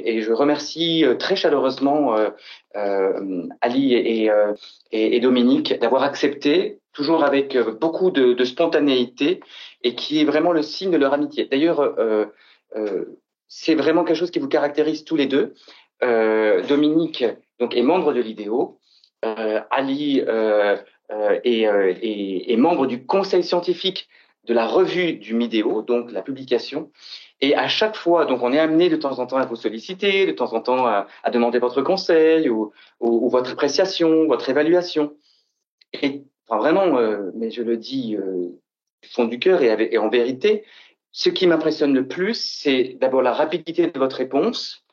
et je remercie très chaleureusement Ali et Dominique d'avoir accepté, toujours avec beaucoup de spontanéité, et qui est vraiment le signe de leur amitié. D'ailleurs, c'est vraiment quelque chose qui vous caractérise tous les deux. Dominique donc est membre de l'IDEO, Ali est membre du conseil scientifique de la revue du Midéo, donc la publication. Et à chaque fois, donc on est amené de temps en temps à vous solliciter, de temps en temps à demander votre conseil ou votre appréciation, votre évaluation. Et enfin, vraiment, mais je le dis du fond du cœur et en vérité, ce qui m'impressionne le plus, c'est d'abord la rapidité de votre réponse,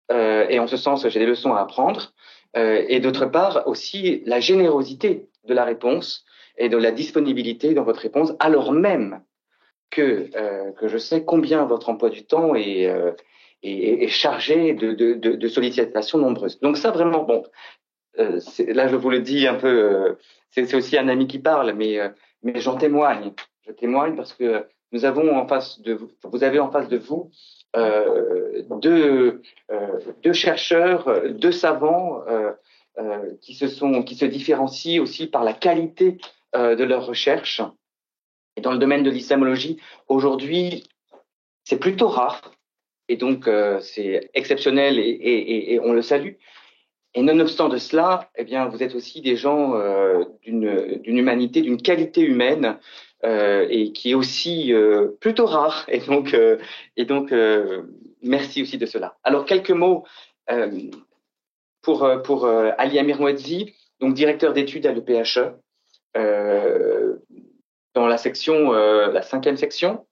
et en ce sens, j'ai des leçons à apprendre, et d'autre part aussi la générosité de la réponse et de la disponibilité dans votre réponse, alors même que je sais combien votre emploi du temps est chargé de sollicitations nombreuses. Donc ça, vraiment, bon, là, je vous le dis un peu, c'est aussi un ami qui parle, mais j'en témoigne. Je témoigne parce que nous avons en face de vous, vous avez en face de vous deux chercheurs, deux savants qui se différencient aussi par la qualité de leurs recherches. Et dans le domaine de l'islamologie, aujourd'hui, c'est plutôt rare, et donc c'est exceptionnel et on le salue. Et nonobstant de cela, eh bien, vous êtes aussi des gens d'une humanité, d'une qualité humaine, et qui est aussi plutôt rare. Et donc, merci aussi de cela. Alors, quelques mots euh, pour Ali Amir Mouedzi, donc directeur d'études à l'EPHE, dans la section, la 5e section,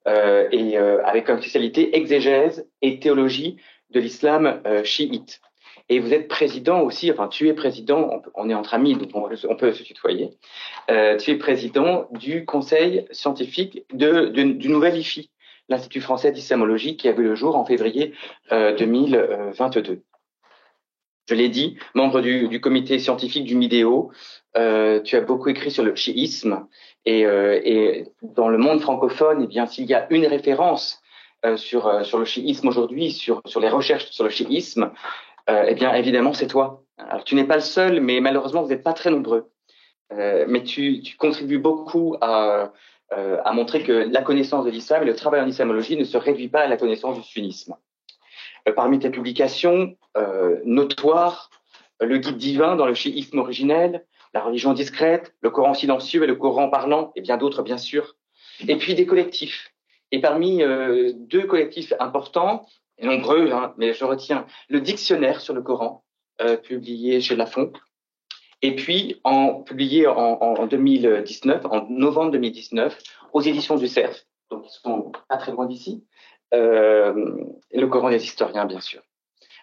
avec comme spécialité exégèse et théologie de l'islam chiite. Et vous êtes président aussi, enfin tu es président, on est entre amis, donc on peut se tutoyer, tu es président du conseil scientifique du Nouvel IFI, l'Institut français d'islamologie, qui a vu le jour en février 2022. Je l'ai dit, membre du comité scientifique du Midéo, tu as beaucoup écrit sur le chiisme, et dans le monde francophone, eh bien, s'il y a une référence sur le chiisme aujourd'hui, sur les recherches sur le chiisme, eh bien, évidemment, c'est toi. Alors, tu n'es pas le seul, mais malheureusement, vous n'êtes pas très nombreux. Mais tu contribues beaucoup à montrer que la connaissance de l'islam et le travail en islamologie ne se réduit pas à la connaissance du sunnisme. Parmi tes publications notoires, le guide divin dans le chiisme originel, la religion discrète, le Coran silencieux et le Coran parlant, et bien d'autres, bien sûr. Et puis des collectifs. Et parmi deux collectifs importants, et nombreux, hein, mais je retiens le dictionnaire sur le Coran, publié chez Lafon, et puis publié en 2019, en novembre 2019, aux éditions du Cerf, donc ils sont pas très loin d'ici, le Coran des historiens, bien sûr.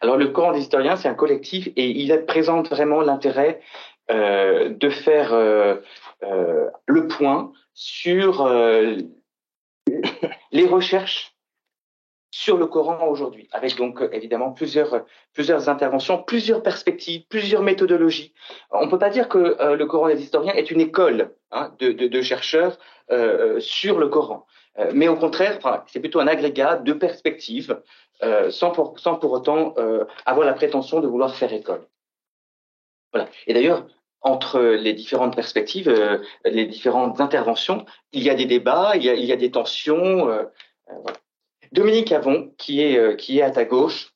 Alors, le Coran des historiens, c'est un collectif et il présente vraiment l'intérêt de faire le point sur les recherches sur le Coran aujourd'hui, avec donc évidemment plusieurs interventions, plusieurs perspectives, plusieurs méthodologies. On ne peut pas dire que le Coran des historiens est une école de chercheurs sur le Coran, mais au contraire, enfin, c'est plutôt un agrégat de perspectives, sans pour autant avoir la prétention de vouloir faire école. Voilà. Et d'ailleurs, entre les différentes perspectives, les différentes interventions, il y a des débats, il y a des tensions. Voilà. Dominique Avon, qui est à ta gauche,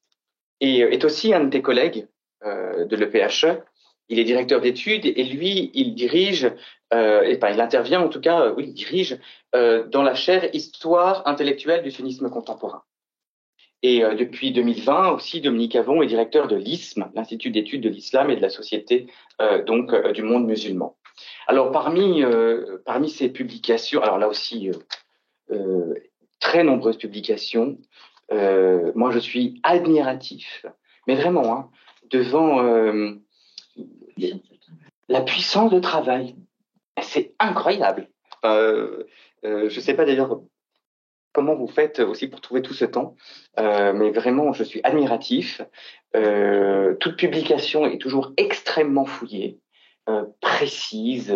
est aussi un de tes collègues de l'EPHE. Il est directeur d'études et lui, il dirige, il intervient en tout cas, oui, il dirige dans la chaire Histoire intellectuelle du sunnisme contemporain. Et depuis 2020 aussi, Dominique Avon est directeur de l'ISM, l'Institut d'études de l'islam et de la société du monde musulman. Alors parmi ces publications, alors là aussi très nombreuses publications, moi je suis admiratif, mais vraiment, hein, devant la puissance de travail. C'est incroyable. Je ne sais pas d'ailleurs comment vous faites aussi pour trouver tout ce temps, mais vraiment, je suis admiratif. Toute publication est toujours extrêmement fouillée, précise.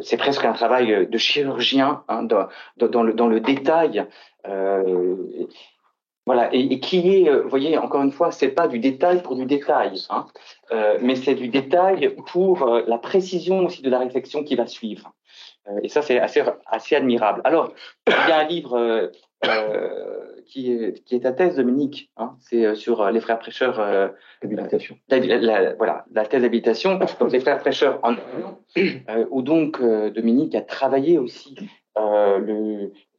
C'est presque un travail de chirurgien, hein, dans le détail. Voilà, et qui est, vous voyez, encore une fois, c'est pas du détail pour du détail, hein, mais c'est du détail pour la précision aussi de la réflexion qui va suivre. Et ça, c'est assez admirable. Alors, il y a un livre qui est ta thèse, Dominique, hein, c'est sur les frères prêcheurs. Habilitation. Voilà, la thèse d'habilitation, donc les frères prêcheurs en Orient, où donc Dominique a travaillé aussi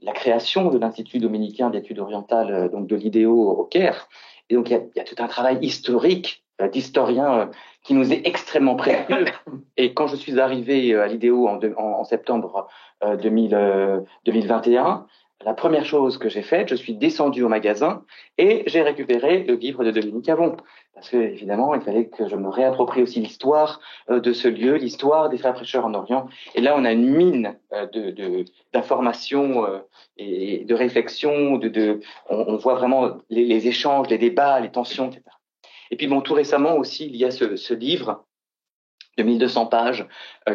la création de l'Institut dominicain d'études orientales, donc de l'IDEO au Caire. Et donc, il y a tout un travail historique d'historien qui nous est extrêmement précieux. Et quand je suis arrivé à l'IDEO en septembre 2021, la première chose que j'ai faite, je suis descendu au magasin et j'ai récupéré le livre de Dominique Avon. Parce que, évidemment, il fallait que je me réapproprie aussi l'histoire de ce lieu, l'histoire des frères prêcheurs en Orient. Et là, on a une mine d'informations et de réflexions. On voit vraiment les échanges, les débats, les tensions, etc. Et puis, bon, tout récemment aussi, il y a ce livre de 1200 pages,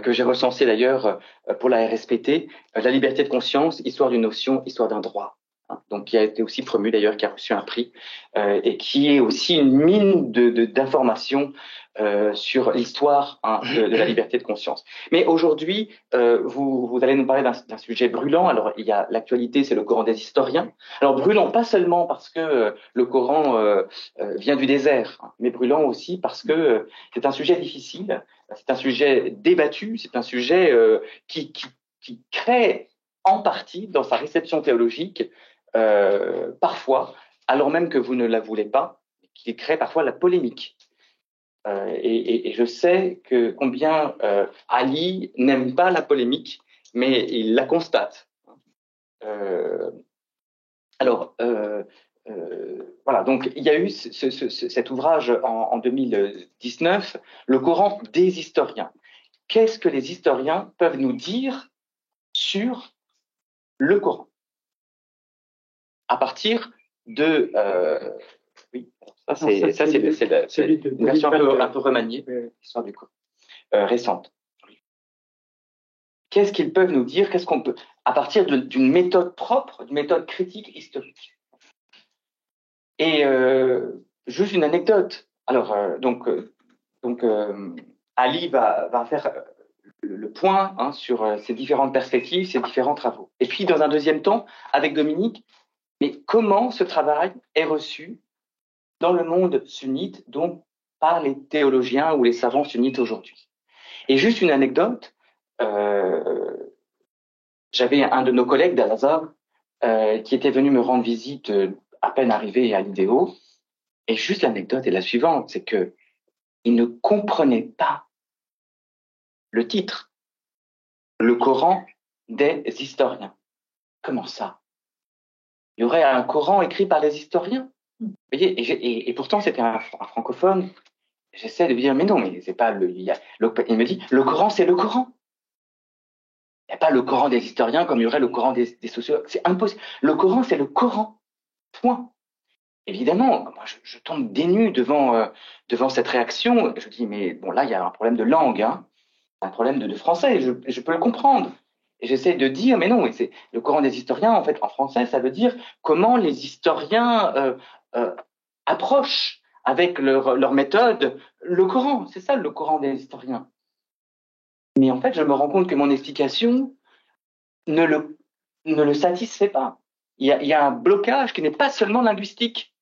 que j'ai recensé d'ailleurs pour la RSPT, La liberté de conscience, histoire d'une notion, histoire d'un droit. Hein, donc, qui a été aussi promu d'ailleurs, qui a reçu un prix, et qui est aussi une mine d'informations sur l'histoire, hein, de la liberté de conscience. Mais aujourd'hui, vous allez nous parler d'un sujet brûlant. Alors, il y a l'actualité, c'est le Coran des historiens. Alors, brûlant pas seulement parce que le Coran vient du désert, hein, mais brûlant aussi parce que c'est un sujet difficile, c'est un sujet débattu, c'est un sujet qui crée en partie, dans sa réception théologique, parfois, alors même que vous ne la voulez pas, qui crée parfois la polémique. Et je sais que combien Ali n'aime pas la polémique, mais il la constate. Alors, voilà, donc il y a eu cet ouvrage en 2019, Le Coran des historiens. Qu'est-ce que les historiens peuvent nous dire sur le Coran à partir de... oui, ça c'est une version un peu remaniée de l'histoire du Coran, récente. Qu'est-ce qu'ils peuvent nous dire? Qu'est-ce qu'on peut... à partir d'une méthode propre, d'une méthode critique historique. Et juste une anecdote. Alors, Ali va faire le point, hein, sur ces différentes perspectives, ces différents travaux. Et puis, dans un deuxième temps, avec Dominique, mais comment ce travail est reçu dans le monde sunnite, donc par les théologiens ou les savants sunnites aujourd'hui. Et juste une anecdote, j'avais un de nos collègues d'Al-Azhar qui était venu me rendre visite à peine arrivé à l'IDEO. Et juste l'anecdote est la suivante, c'est que il ne comprenait pas le titre, le Coran des historiens. Comment ça? Il y aurait un Coran écrit par les historiens? Vous voyez, et pourtant c'était un francophone. J'essaie de lui dire, mais non, mais c'est pas il me dit, le Coran, c'est le Coran. Il n'y a pas le Coran des historiens comme il y aurait le Coran des sociologues. C'est impossible. Le Coran, c'est le Coran. Point. Évidemment, moi, je tombe des nues devant cette réaction. Je dis, mais bon, là, il y a un problème de langue, hein, un problème de français. Je peux le comprendre. Et j'essaie de dire, mais non, mais c'est le Coran des historiens, en fait, en français, ça veut dire comment les historiens approchent avec leur méthode le Coran. C'est ça, le Coran des historiens. Mais en fait, je me rends compte que mon explication ne le satisfait pas. Il y a un blocage qui n'est pas seulement linguistique,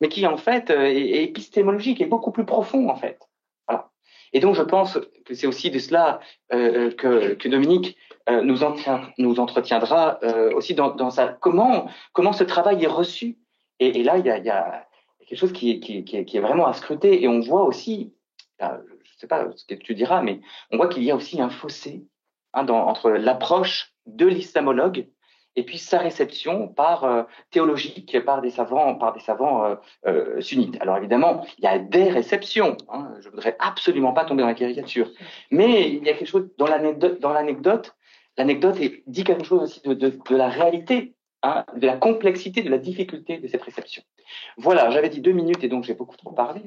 mais qui en fait est épistémologique et beaucoup plus profond en fait. Voilà. Et donc je pense que c'est aussi de cela que Dominique nous entretiendra aussi dans sa comment ce travail est reçu. Et là il y a quelque chose qui est vraiment à scruter et on voit aussi, je ne sais pas ce que tu diras, mais on voit qu'il y a aussi un fossé, hein, entre l'approche de l'islamologue et puis sa réception théologique par des savants sunnites. Alors évidemment, il y a des réceptions, hein, je voudrais absolument pas tomber dans la caricature, mais il y a quelque chose dans l'anecdote dit quelque chose aussi de la réalité, hein, de la complexité, de la difficulté de cette réception. Voilà, j'avais dit 2 minutes et donc j'ai beaucoup trop parlé,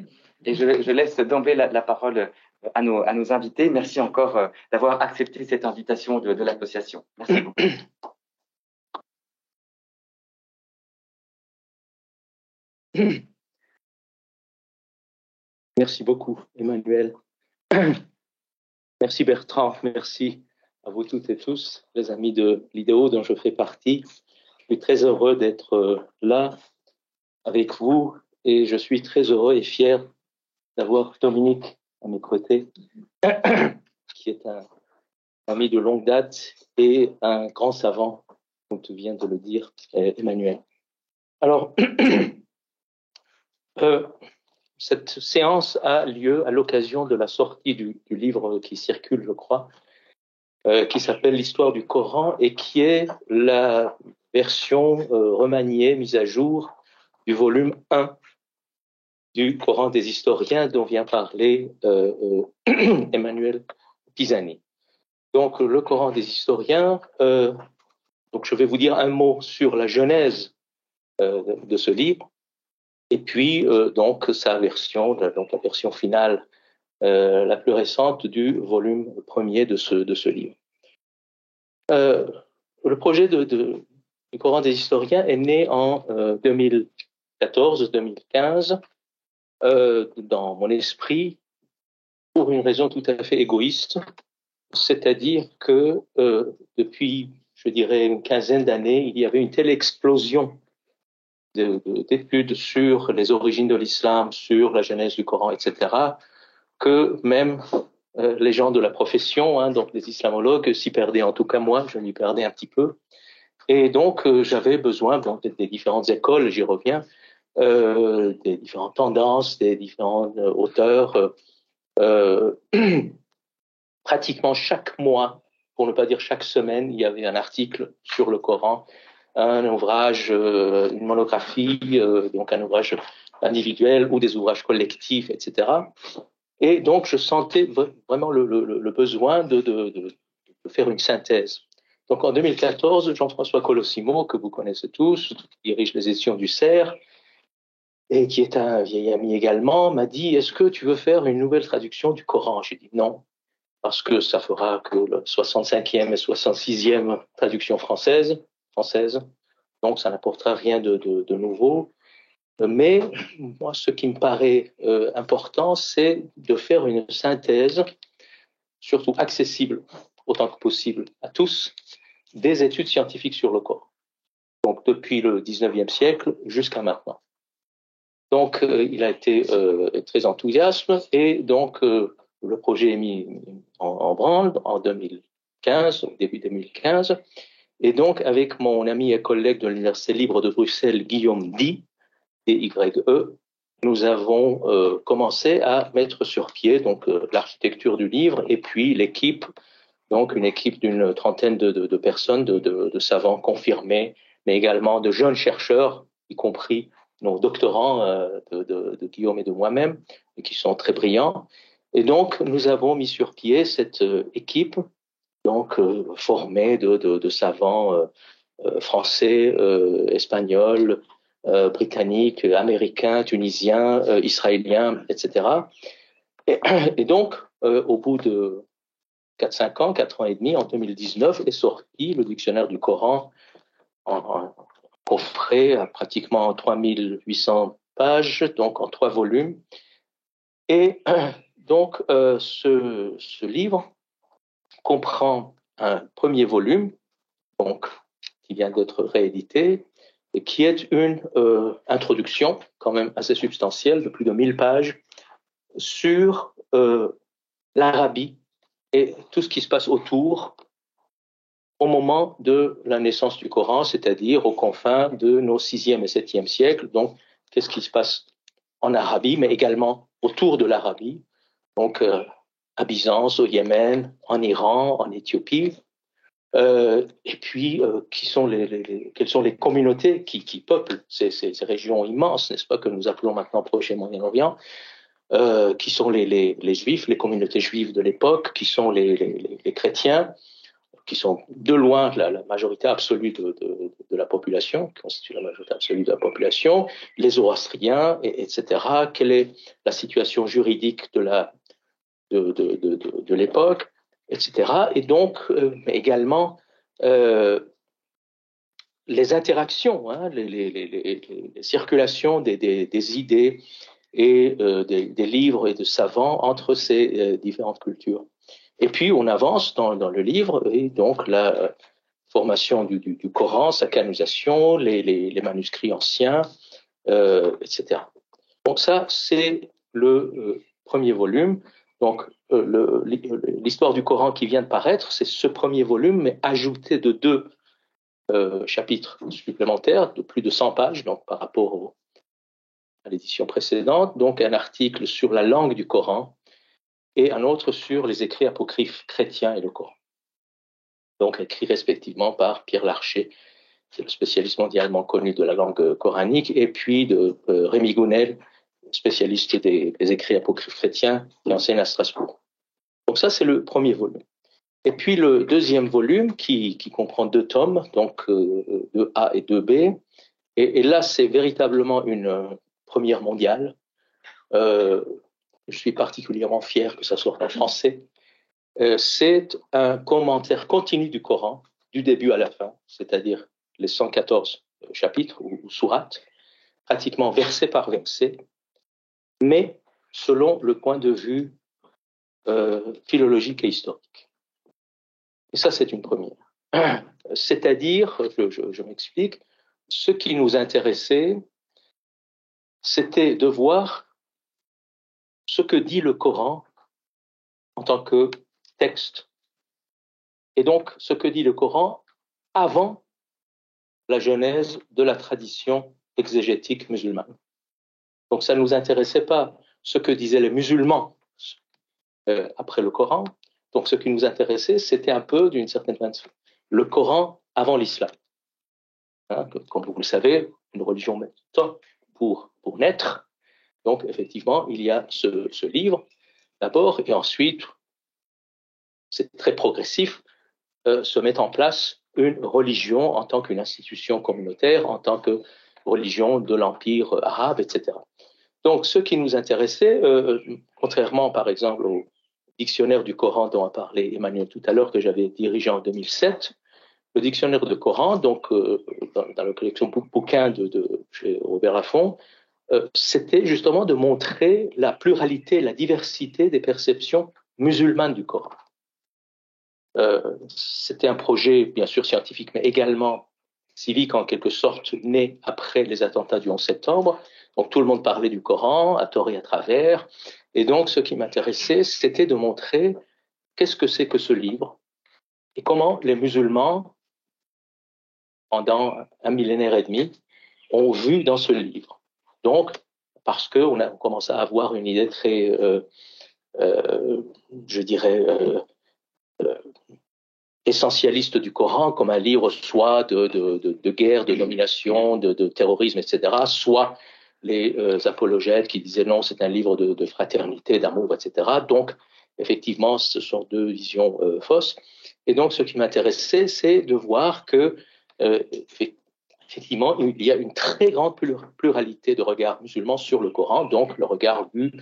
et je laisse d'emblée la parole à nos invités. Merci encore d'avoir accepté cette invitation de l'association. Merci beaucoup. Merci beaucoup, Emmanuel. Merci Bertrand, merci à vous toutes et tous, les amis de l'IDEO dont je fais partie. Je suis très heureux d'être là avec vous et je suis très heureux et fier d'avoir Dominique à mes côtés, qui est un ami de longue date et un grand savant, comme tu viens de le dire, Emmanuel. Alors, cette séance a lieu à l'occasion de la sortie du livre qui circule, je crois, qui s'appelle l'Histoire du Coran et qui est la version remaniée, mise à jour du volume 1 du Coran des historiens dont vient parler Emmanuel Pisani. Donc, le Coran des historiens, donc je vais vous dire un mot sur la genèse de ce livre, et puis donc sa version, donc la version finale, la plus récente du volume premier de ce livre. Le projet du Coran des historiens est né en 2014-2015 dans mon esprit pour une raison tout à fait égoïste, c'est-à-dire que depuis, je dirais, une quinzaine d'années, il y avait une telle explosion d'études sur les origines de l'islam, sur la genèse du Coran, etc., que même les gens de la profession, hein, donc les islamologues, s'y perdaient. En tout cas, moi, je m'y perdais un petit peu. Et donc, j'avais besoin des différentes écoles, j'y reviens, des différentes tendances, des différents auteurs. Pratiquement chaque mois, pour ne pas dire chaque semaine, il y avait un article sur le Coran, un ouvrage, une monographie, donc un ouvrage individuel ou des ouvrages collectifs, etc. Et donc, je sentais vraiment le besoin de faire une synthèse. Donc, en 2014, Jean-François Colossimo, que vous connaissez tous, qui dirige les éditions du CERF, et qui est un vieil ami également, m'a dit, est-ce que tu veux faire une nouvelle traduction du Coran? J'ai dit non, parce que ça fera que la 65e et 66e traduction française, donc ça n'apportera rien de nouveau. Mais moi, ce qui me paraît important, c'est de faire une synthèse, surtout accessible autant que possible à tous, des études scientifiques sur le Coran. Donc depuis le 19e siècle jusqu'à maintenant. Donc il a été très enthousiaste et donc le projet est mis en branle en 2015, au début 2015. Et donc avec mon ami et collègue de l'Université libre de Bruxelles, Guillaume Di, D-Y-E, nous avons commencé à mettre sur pied donc l'architecture du livre et puis l'équipe, donc une équipe d'une trentaine de personnes, de savants confirmés, mais également de jeunes chercheurs, y compris nos doctorants de Guillaume et de moi-même, et qui sont très brillants. Et donc, nous avons mis sur pied cette équipe, donc formée de savants français, espagnols, britanniques, américains, tunisiens, israéliens, etc. Et donc, au bout de 4-5 ans, 4 ans et demi, en 2019, est sorti le dictionnaire du Coran en coffret à pratiquement 3800 pages, donc en 3 volumes. Et donc, ce livre comprend un premier volume, donc, qui vient d'être réédité, et qui est une introduction quand même assez substantielle de plus de 1000 pages sur l'Arabie et tout ce qui se passe autour au moment de la naissance du Coran, c'est-à-dire aux confins de nos 6e et 7e siècles. Donc, qu'est-ce qui se passe en Arabie, mais également autour de l'Arabie, donc à Byzance, au Yémen, en Iran, en Éthiopie. Et puis, quelles sont les communautés qui peuplent ces régions immenses, n'est-ce pas, que nous appelons maintenant Proche et Moyen-Orient, qui sont les Juifs, les communautés juives de l'époque, qui sont les chrétiens, qui sont de loin la majorité absolue de la population, qui constitue la majorité absolue de la population, les Zoroastriens, etc. Quelle est la situation juridique de l'époque, etc. Et donc, également, les interactions, hein, les circulations des idées et des livres et de savants entre ces différentes cultures. Et puis on avance dans le livre, et donc la formation du Coran, sa canonisation, les manuscrits anciens, etc. Donc ça, c'est le premier volume. Donc l'histoire du Coran qui vient de paraître, c'est ce premier volume, mais ajouté de 2 chapitres supplémentaires de plus de 100 pages, donc par rapport à l'édition précédente. Donc un article sur la langue du Coran et un autre sur les écrits apocryphes chrétiens et le Coran. Donc écrits respectivement par Pierre Larcher, c'est le spécialiste mondialement connu de la langue coranique, et puis de Rémi Gounel, spécialiste des écrits apocryphes chrétiens, qui enseigne à Strasbourg. Donc ça, c'est le premier volume. Et puis le deuxième volume, qui comprend 2 tomes, donc 2A et 2B, et là, c'est véritablement une première mondiale. Je suis particulièrement fier que ça soit en français. C'est un commentaire continu du Coran, du début à la fin, c'est-à-dire les 114 chapitres ou sourates, pratiquement verset par verset, mais selon le point de vue philologique et historique. Et ça, c'est une première. C'est-à-dire, je m'explique, ce qui nous intéressait, c'était de voir ce que dit le Coran en tant que texte. Et donc, ce que dit le Coran avant la genèse de la tradition exégétique musulmane. Donc, ça ne nous intéressait pas ce que disaient les musulmans après le Coran. Donc, ce qui nous intéressait, c'était un peu, d'une certaine manière, le Coran avant l'islam. Hein, comme vous le savez, une religion met du temps pour naître. Donc, effectivement, il y a ce livre d'abord, et ensuite, c'est très progressif, se met en place une religion en tant qu'une institution communautaire, en tant que religion de l'Empire arabe, etc. Donc, ce qui nous intéressait, contrairement par exemple au dictionnaire du Coran dont a parlé Emmanuel tout à l'heure, que j'avais dirigé en 2007, le dictionnaire de Coran, donc dans la collection bouquin de chez Robert Laffont, c'était justement de montrer la pluralité, la diversité des perceptions musulmanes du Coran. C'était un projet, bien sûr, scientifique, mais également civique, en quelque sorte, né après les attentats du 11 septembre. Donc, tout le monde parlait du Coran, à tort et à travers. Et donc, ce qui m'intéressait, c'était de montrer qu'est-ce que c'est que ce livre et comment les musulmans, pendant un millénaire et demi, ont vu dans ce livre. Donc, parce qu'on a commencé à avoir une idée très, je dirais, essentialiste du Coran, comme un livre soit de guerre, de domination, de terrorisme, etc., soit les apologètes qui disaient non, c'est un livre de fraternité, d'amour, etc. Donc, effectivement, ce sont 2 visions fausses. Et donc, ce qui m'intéressait, c'est de voir que, effectivement, il y a une très grande pluralité de regards musulmans sur le Coran, donc le regard vu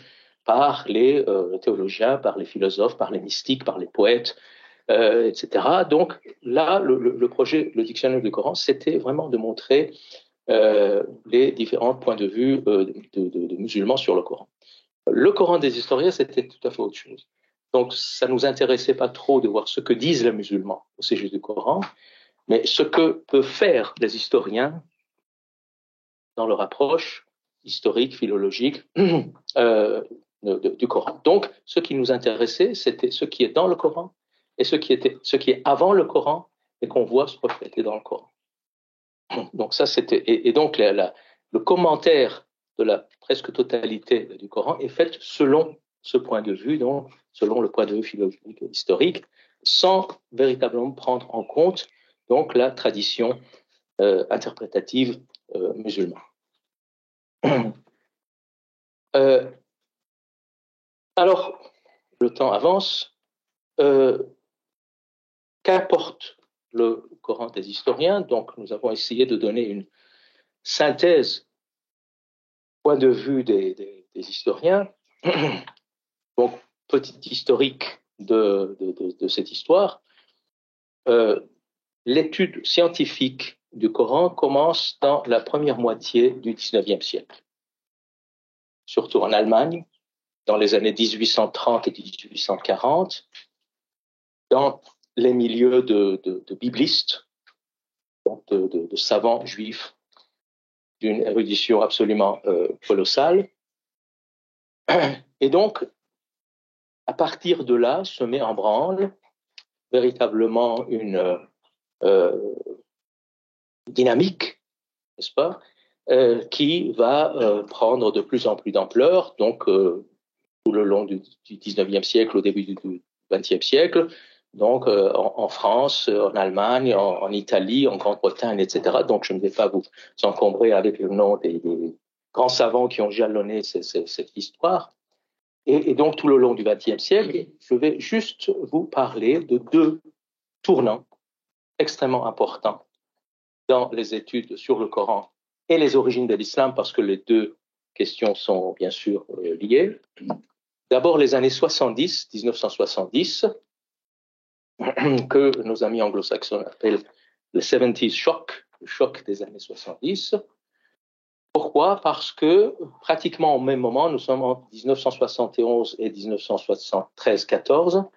par les théologiens, par les philosophes, par les mystiques, par les poètes, etc. Donc là, le projet, le dictionnaire du Coran, c'était vraiment de montrer les différents points de vue de musulmans sur le Coran. Le Coran des historiens, c'était tout à fait autre chose. Donc ça nous intéressait pas trop de voir ce que disent les musulmans au sujet du Coran, mais ce que peuvent faire les historiens dans leur approche historique, philologique du Coran. Donc ce qui nous intéressait, c'était ce qui est dans le Coran et ce qui est avant le Coran et qu'on voit se refléter dans le Coran. Donc ça, c'était, et donc le commentaire de la presque totalité du Coran est fait selon ce point de vue, donc selon le point de vue philologique et historique, sans véritablement prendre en compte donc la tradition interprétative musulmane. Alors, le temps avance. Qu'importe le Coran des historiens, donc nous avons essayé de donner une synthèse point de vue des historiens. Donc, petit historique de cette histoire. L'étude scientifique du Coran commence dans la première moitié du XIXe siècle, surtout en Allemagne, dans les années 1830 et 1840, dans les milieux de biblistes, de savants juifs d'une érudition absolument colossale. Et donc, à partir de là, se met en branle véritablement une dynamique, n'est-ce pas, qui va prendre de plus en plus d'ampleur, donc tout le long du 19e siècle, au début du 20e siècle, donc en France, en Allemagne, en Italie, en Grande-Bretagne, etc. Donc je ne vais pas vous encombrer avec le nom des grands savants qui ont jalonné cette histoire. Et donc tout le long du 20e siècle, je vais juste vous parler de deux tournants extrêmement importants dans les études sur le Coran et les origines de l'islam, parce que les deux questions sont bien sûr liées. D'abord les années 70, 1970, que nos amis anglo-saxons appellent le 70s shock, le choc des années 70. Pourquoi? Parce que pratiquement au même moment, nous sommes en 1971 et 1973-14,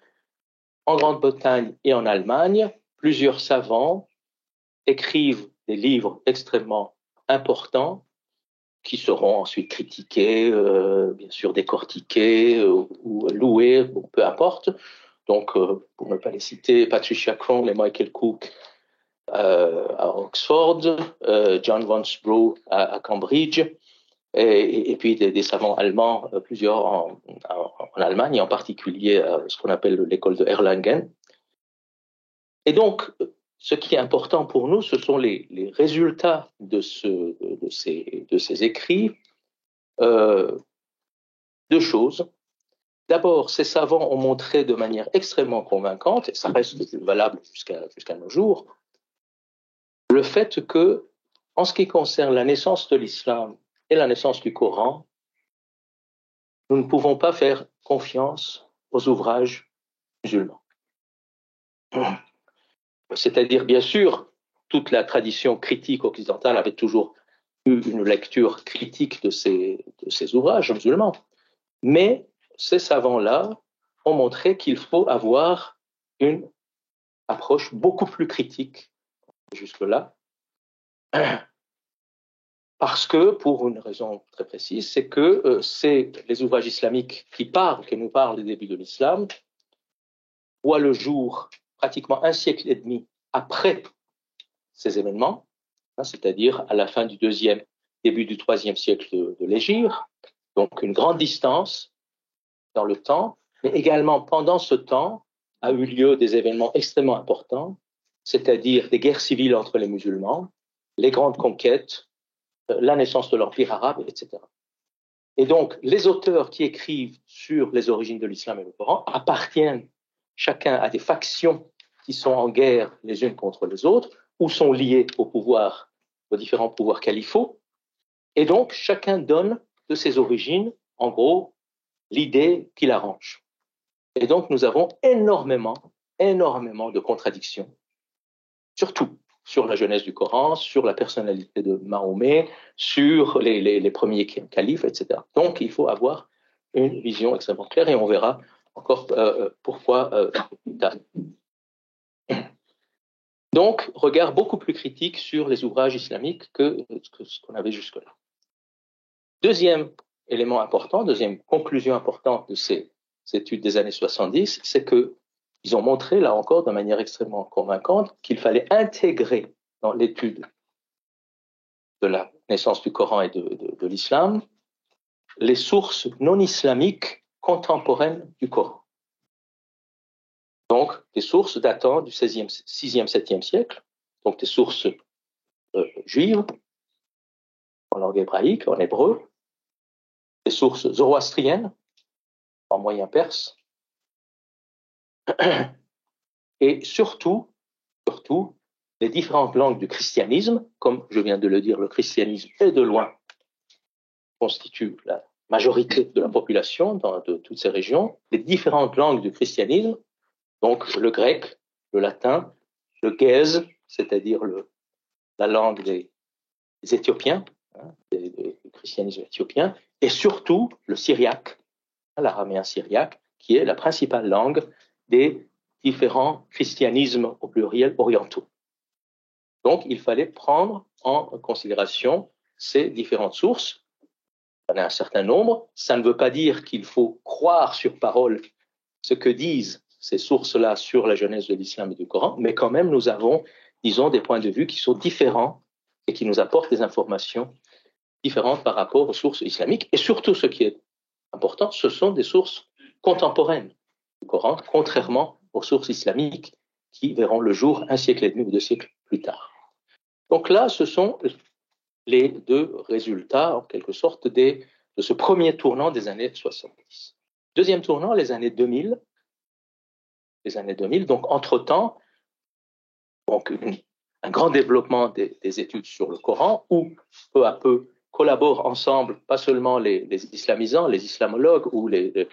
en Grande-Bretagne et en Allemagne, plusieurs savants écrivent des livres extrêmement importants qui seront ensuite critiqués, bien sûr décortiqués ou loués, bon, peu importe. Donc, pour ne pas les citer, Patricia Crone et Michael Cook à Oxford, John von Sproul à Cambridge, et puis des savants allemands, plusieurs en Allemagne, et en particulier ce qu'on appelle l'école de Erlangen. Et donc, ce qui est important pour nous, ce sont les résultats de ces écrits. Deux choses. D'abord, ces savants ont montré de manière extrêmement convaincante, et ça reste valable jusqu'à nos jours, le fait que, en ce qui concerne la naissance de l'islam et la naissance du Coran, nous ne pouvons pas faire confiance aux ouvrages musulmans. C'est-à-dire, bien sûr, toute la tradition critique occidentale avait toujours eu une lecture critique de ces ouvrages musulmans, mais ces savants-là ont montré qu'il faut avoir une approche beaucoup plus critique jusque-là, parce que, pour une raison très précise, c'est que c'est les ouvrages islamiques qui nous parlent du début de l'islam, voient le jour pratiquement un siècle et demi après ces événements, c'est-à-dire à la fin du deuxième, début du troisième siècle de l'Hégire, donc une grande distance dans le temps, mais également pendant ce temps a eu lieu des événements extrêmement importants, c'est-à-dire des guerres civiles entre les musulmans, les grandes conquêtes, la naissance de l'Empire arabe, etc. Et donc, les auteurs qui écrivent sur les origines de l'islam et le Coran appartiennent chacun à des factions qui sont en guerre les unes contre les autres, ou sont liés aux différents pouvoirs califaux. Et donc, chacun donne de ses origines, en gros, l'idée qui l'arrange. Et donc, nous avons énormément de contradictions, surtout sur la jeunesse du Coran, sur la personnalité de Mahomet, sur les premiers califes, etc. Donc, il faut avoir une vision extrêmement claire, et on verra encore pourquoi plus tard. Donc, regard beaucoup plus critique sur les ouvrages islamiques que ce qu'on avait jusque-là. Deuxième élément important, deuxième conclusion importante de ces études des années 70, c'est qu'ils ont montré, là encore, de manière extrêmement convaincante, qu'il fallait intégrer dans l'étude de la naissance du Coran et de l'islam les sources non islamiques contemporaines du Coran. Donc, des sources datant du 6e, 7e siècle, donc des sources juives, en langue hébraïque, en hébreu, des sources zoroastriennes, en moyen perse, et surtout, les différentes langues du christianisme, comme je viens de le dire, le christianisme est de loin constitue la majorité de la population de toutes ces régions, les différentes langues du christianisme, donc le grec, le latin, le guèze, c'est-à-dire la langue des Éthiopiens, du christianisme éthiopien, et surtout le syriaque, l'araméen syriaque, qui est la principale langue des différents christianismes au pluriel orientaux. Donc, il fallait prendre en considération ces différentes sources. Il y en a un certain nombre. Ça ne veut pas dire qu'il faut croire sur parole ce que disent ces sources-là sur la genèse de l'islam et du Coran, mais quand même, nous avons, disons, des points de vue qui sont différents et qui nous apportent des informations différentes par rapport aux sources islamiques. Et surtout, ce qui est important, ce sont des sources contemporaines du Coran, contrairement aux sources islamiques qui verront le jour un siècle et demi ou 2 siècles plus tard. Donc là, ce sont les deux résultats, en quelque sorte, de ce premier tournant des années 70. Deuxième tournant, les années 2000. Les années 2000, donc entre-temps, donc un grand développement des études sur le Coran, où peu à peu collaborent ensemble, pas seulement les islamisants, les islamologues ou les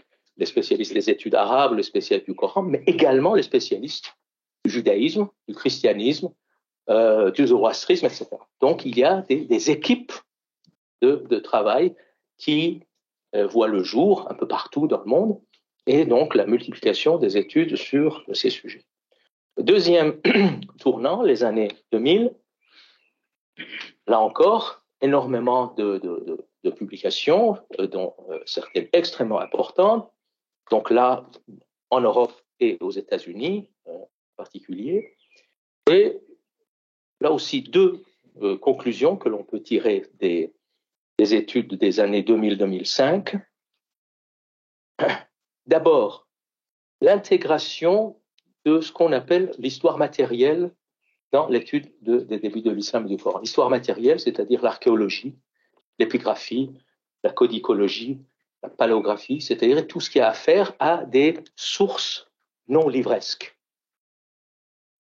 spécialistes des études arabes, les spécialistes du Coran, mais également les spécialistes du judaïsme, du christianisme, du zoroastrisme, etc. Donc, il y a des équipes de travail qui voient le jour un peu partout dans le monde, et donc la multiplication des études sur ces sujets. Deuxième tournant, les années 2000, là encore, énormément de publications, dont certaines extrêmement importantes. Donc là, en Europe et aux États-Unis en particulier. Et là aussi, deux conclusions que l'on peut tirer des études des années 2000-2005. D'abord, l'intégration de ce qu'on appelle l'histoire matérielle dans l'étude des débuts de l'islam et du Coran. L'histoire matérielle, c'est-à-dire l'archéologie, l'épigraphie, la codicologie, la paléographie, c'est-à-dire tout ce qui a affaire à des sources non livresques.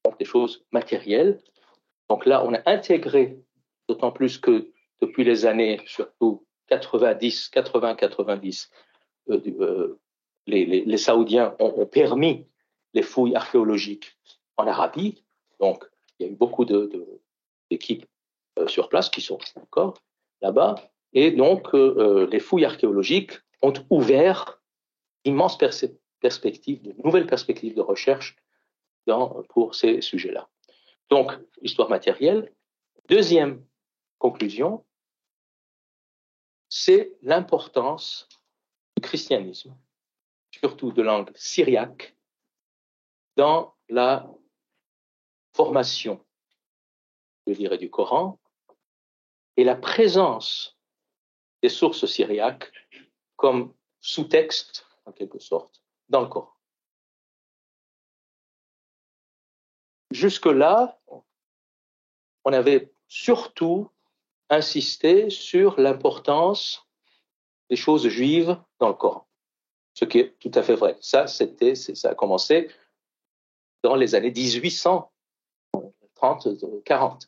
Donc des choses matérielles. Donc là, on a intégré, d'autant plus que depuis les années, surtout 80-90, les Saoudiens ont permis les fouilles archéologiques en Arabie. Donc, il y a eu beaucoup d'équipes sur place qui sont encore là-bas. Et donc, les fouilles archéologiques ont ouvert d'immenses perspectives, de nouvelles perspectives de recherche pour ces sujets-là. Donc, histoire matérielle. Deuxième conclusion, c'est l'importance du christianisme, surtout de langue syriaque, dans la formation, je dirais, du Coran et la présence des sources syriaques comme sous-texte, en quelque sorte, dans le Coran. Jusque-là, on avait surtout insisté sur l'importance des choses juives dans le Coran, ce qui est tout à fait vrai. Ça a commencé dans les années 1830-40.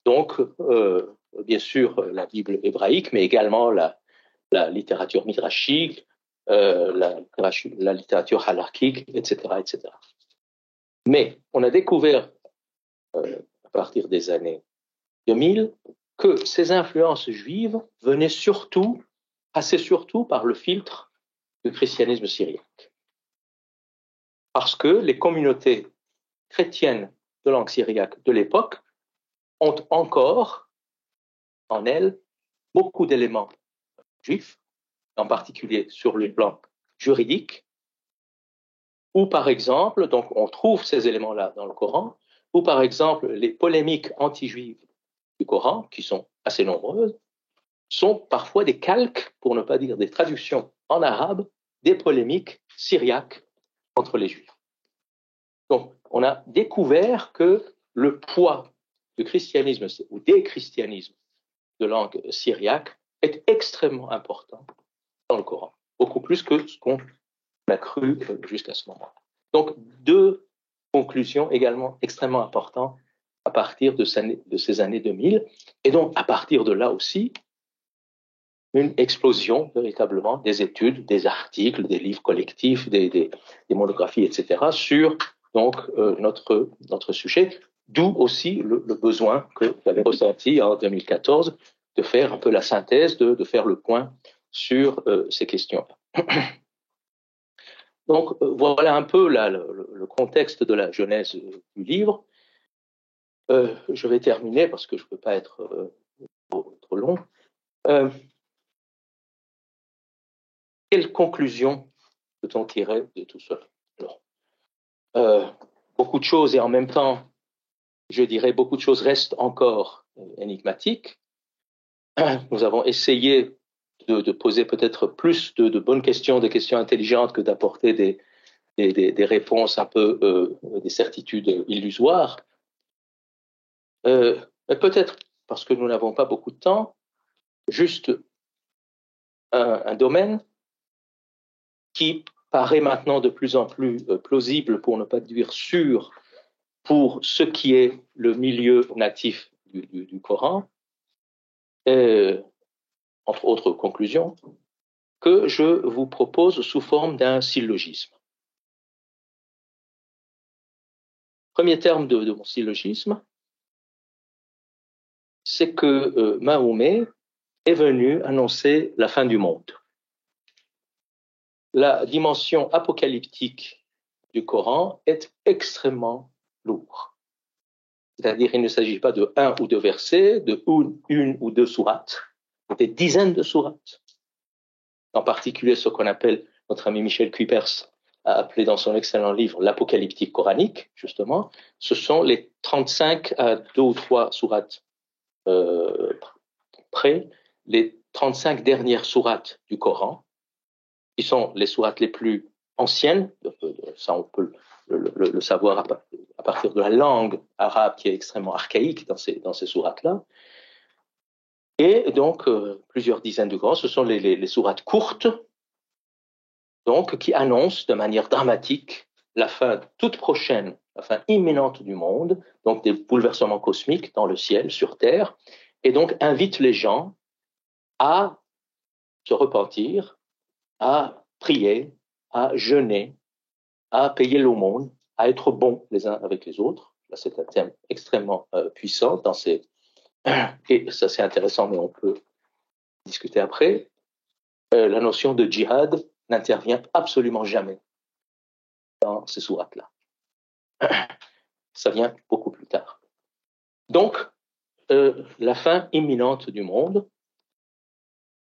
Donc, bien sûr, la Bible hébraïque, mais également la littérature midrashique, la littérature halakhique, etc., etc. Mais on a découvert, à partir des années 2000, que ces influences juives venaient passaient surtout par le filtre du christianisme syriaque. Parce que les communautés chrétiennes de langue syriaque de l'époque ont encore en elles beaucoup d'éléments juifs, en particulier sur le plan juridique, où par exemple, donc on trouve ces éléments-là dans le Coran, où par exemple les polémiques anti-juives du Coran, qui sont assez nombreuses, sont parfois des calques, pour ne pas dire des traductions en arabe, des polémiques syriaques contre les juifs. Donc on a découvert que le poids du christianisme ou des christianismes de langue syriaque est extrêmement important dans le Coran, beaucoup plus que ce qu'on a cru jusqu'à ce moment. Donc, deux conclusions également extrêmement importantes à partir de ces années 2000, et donc à partir de là aussi, une explosion véritablement des études, des articles, des livres collectifs, des monographies, etc., sur donc notre sujet, d'où aussi le besoin que j'avais ressenti en 2014 de faire un peu la synthèse, de faire le point sur ces questions. Donc voilà un peu là, le contexte de la genèse du livre. Je vais terminer parce que je ne peux pas être trop long. Quelle conclusion peut-on tirer de tout cela? Beaucoup de choses et en même temps, je dirais, beaucoup de choses restent encore énigmatiques. Nous avons essayé de poser peut-être plus de bonnes questions, des questions intelligentes que d'apporter des réponses un peu, des certitudes illusoires. Mais peut-être, parce que nous n'avons pas beaucoup de temps, juste un domaine qui paraît maintenant de plus en plus plausible, pour ne pas dire sûr, pour ce qui est le milieu natif du Coran, entre autres conclusions, que je vous propose sous forme d'un syllogisme. Premier terme de mon syllogisme, c'est que Mahomet est venu annoncer la fin du monde. La dimension apocalyptique du Coran est extrêmement lourde. C'est-à-dire qu'il ne s'agit pas de un ou deux versets, de une ou deux sourates, des dizaines de sourates. En particulier ce qu'on appelle, notre ami Michel Cuypers a appelé dans son excellent livre l'Apocalyptique coranique, justement, ce sont les 35 à 2 ou 3 sourates près, les 35 dernières sourates du Coran, qui sont les sourates les plus anciennes, ça on peut le savoir à partir de la langue arabe qui est extrêmement archaïque dans ces sourates-là. Et donc, plusieurs dizaines de Corans, ce sont les sourates courtes, donc, qui annoncent de manière dramatique la fin toute prochaine, la fin imminente du monde, donc des bouleversements cosmiques dans le ciel, sur Terre, et donc invitent les gens à se repentir, à prier, à jeûner, à payer l'aumône, à être bons les uns avec les autres. Là, c'est un thème extrêmement puissant dans ces... Et ça, c'est intéressant, mais on peut discuter après. La notion de djihad n'intervient absolument jamais dans ces sourates-là. Ça vient beaucoup plus tard. Donc, la fin imminente du monde.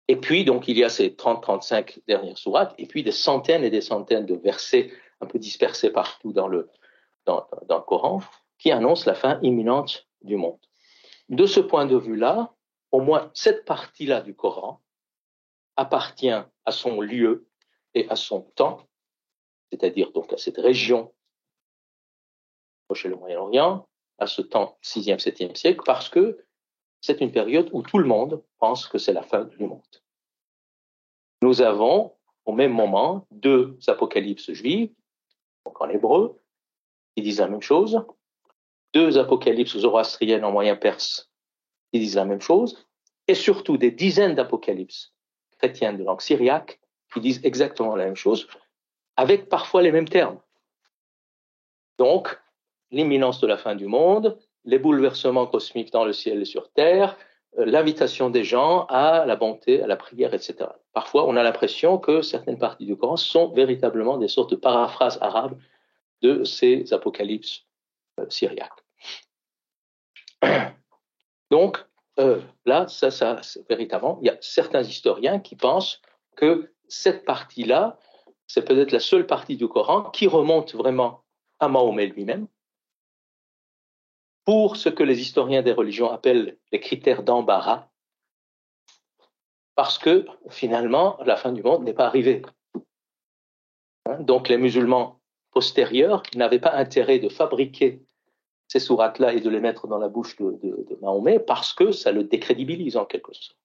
Et puis, donc, il y a ces 30-35 dernières sourates, et puis des centaines et des centaines de versets un peu dispersés partout dans le Coran, qui annoncent la fin imminente du monde. De ce point de vue-là, au moins cette partie-là du Coran appartient à son lieu et à son temps, c'est-à-dire donc à cette région proche et le Moyen-Orient, à ce temps 6e, 7e siècle, parce que c'est une période où tout le monde pense que c'est la fin du monde. Nous avons, au même moment, 2 apocalypses juives, donc en hébreu, qui disent la même chose, 2 apocalypses zoroastriennes en moyen perse, qui disent la même chose, et surtout des dizaines d'apocalypses chrétiennes de langue syriaque, qui disent exactement la même chose, avec parfois les mêmes termes. Donc, l'imminence de la fin du monde, les bouleversements cosmiques dans le ciel et sur terre, l'invitation des gens à la bonté, à la prière, etc. Parfois, on a l'impression que certaines parties du Coran sont véritablement des sortes de paraphrases arabes de ces apocalypses syriaques. Donc, là, ça, véritablement, il y a certains historiens qui pensent que cette partie-là, c'est peut-être la seule partie du Coran qui remonte vraiment à Mahomet lui-même, pour ce que les historiens des religions appellent les critères d'embarras, parce que finalement, la fin du monde n'est pas arrivée. Donc les musulmans postérieurs n'avaient pas intérêt de fabriquer ces sourates-là et de les mettre dans la bouche de Mahomet, parce que ça le décrédibilise en quelque sorte,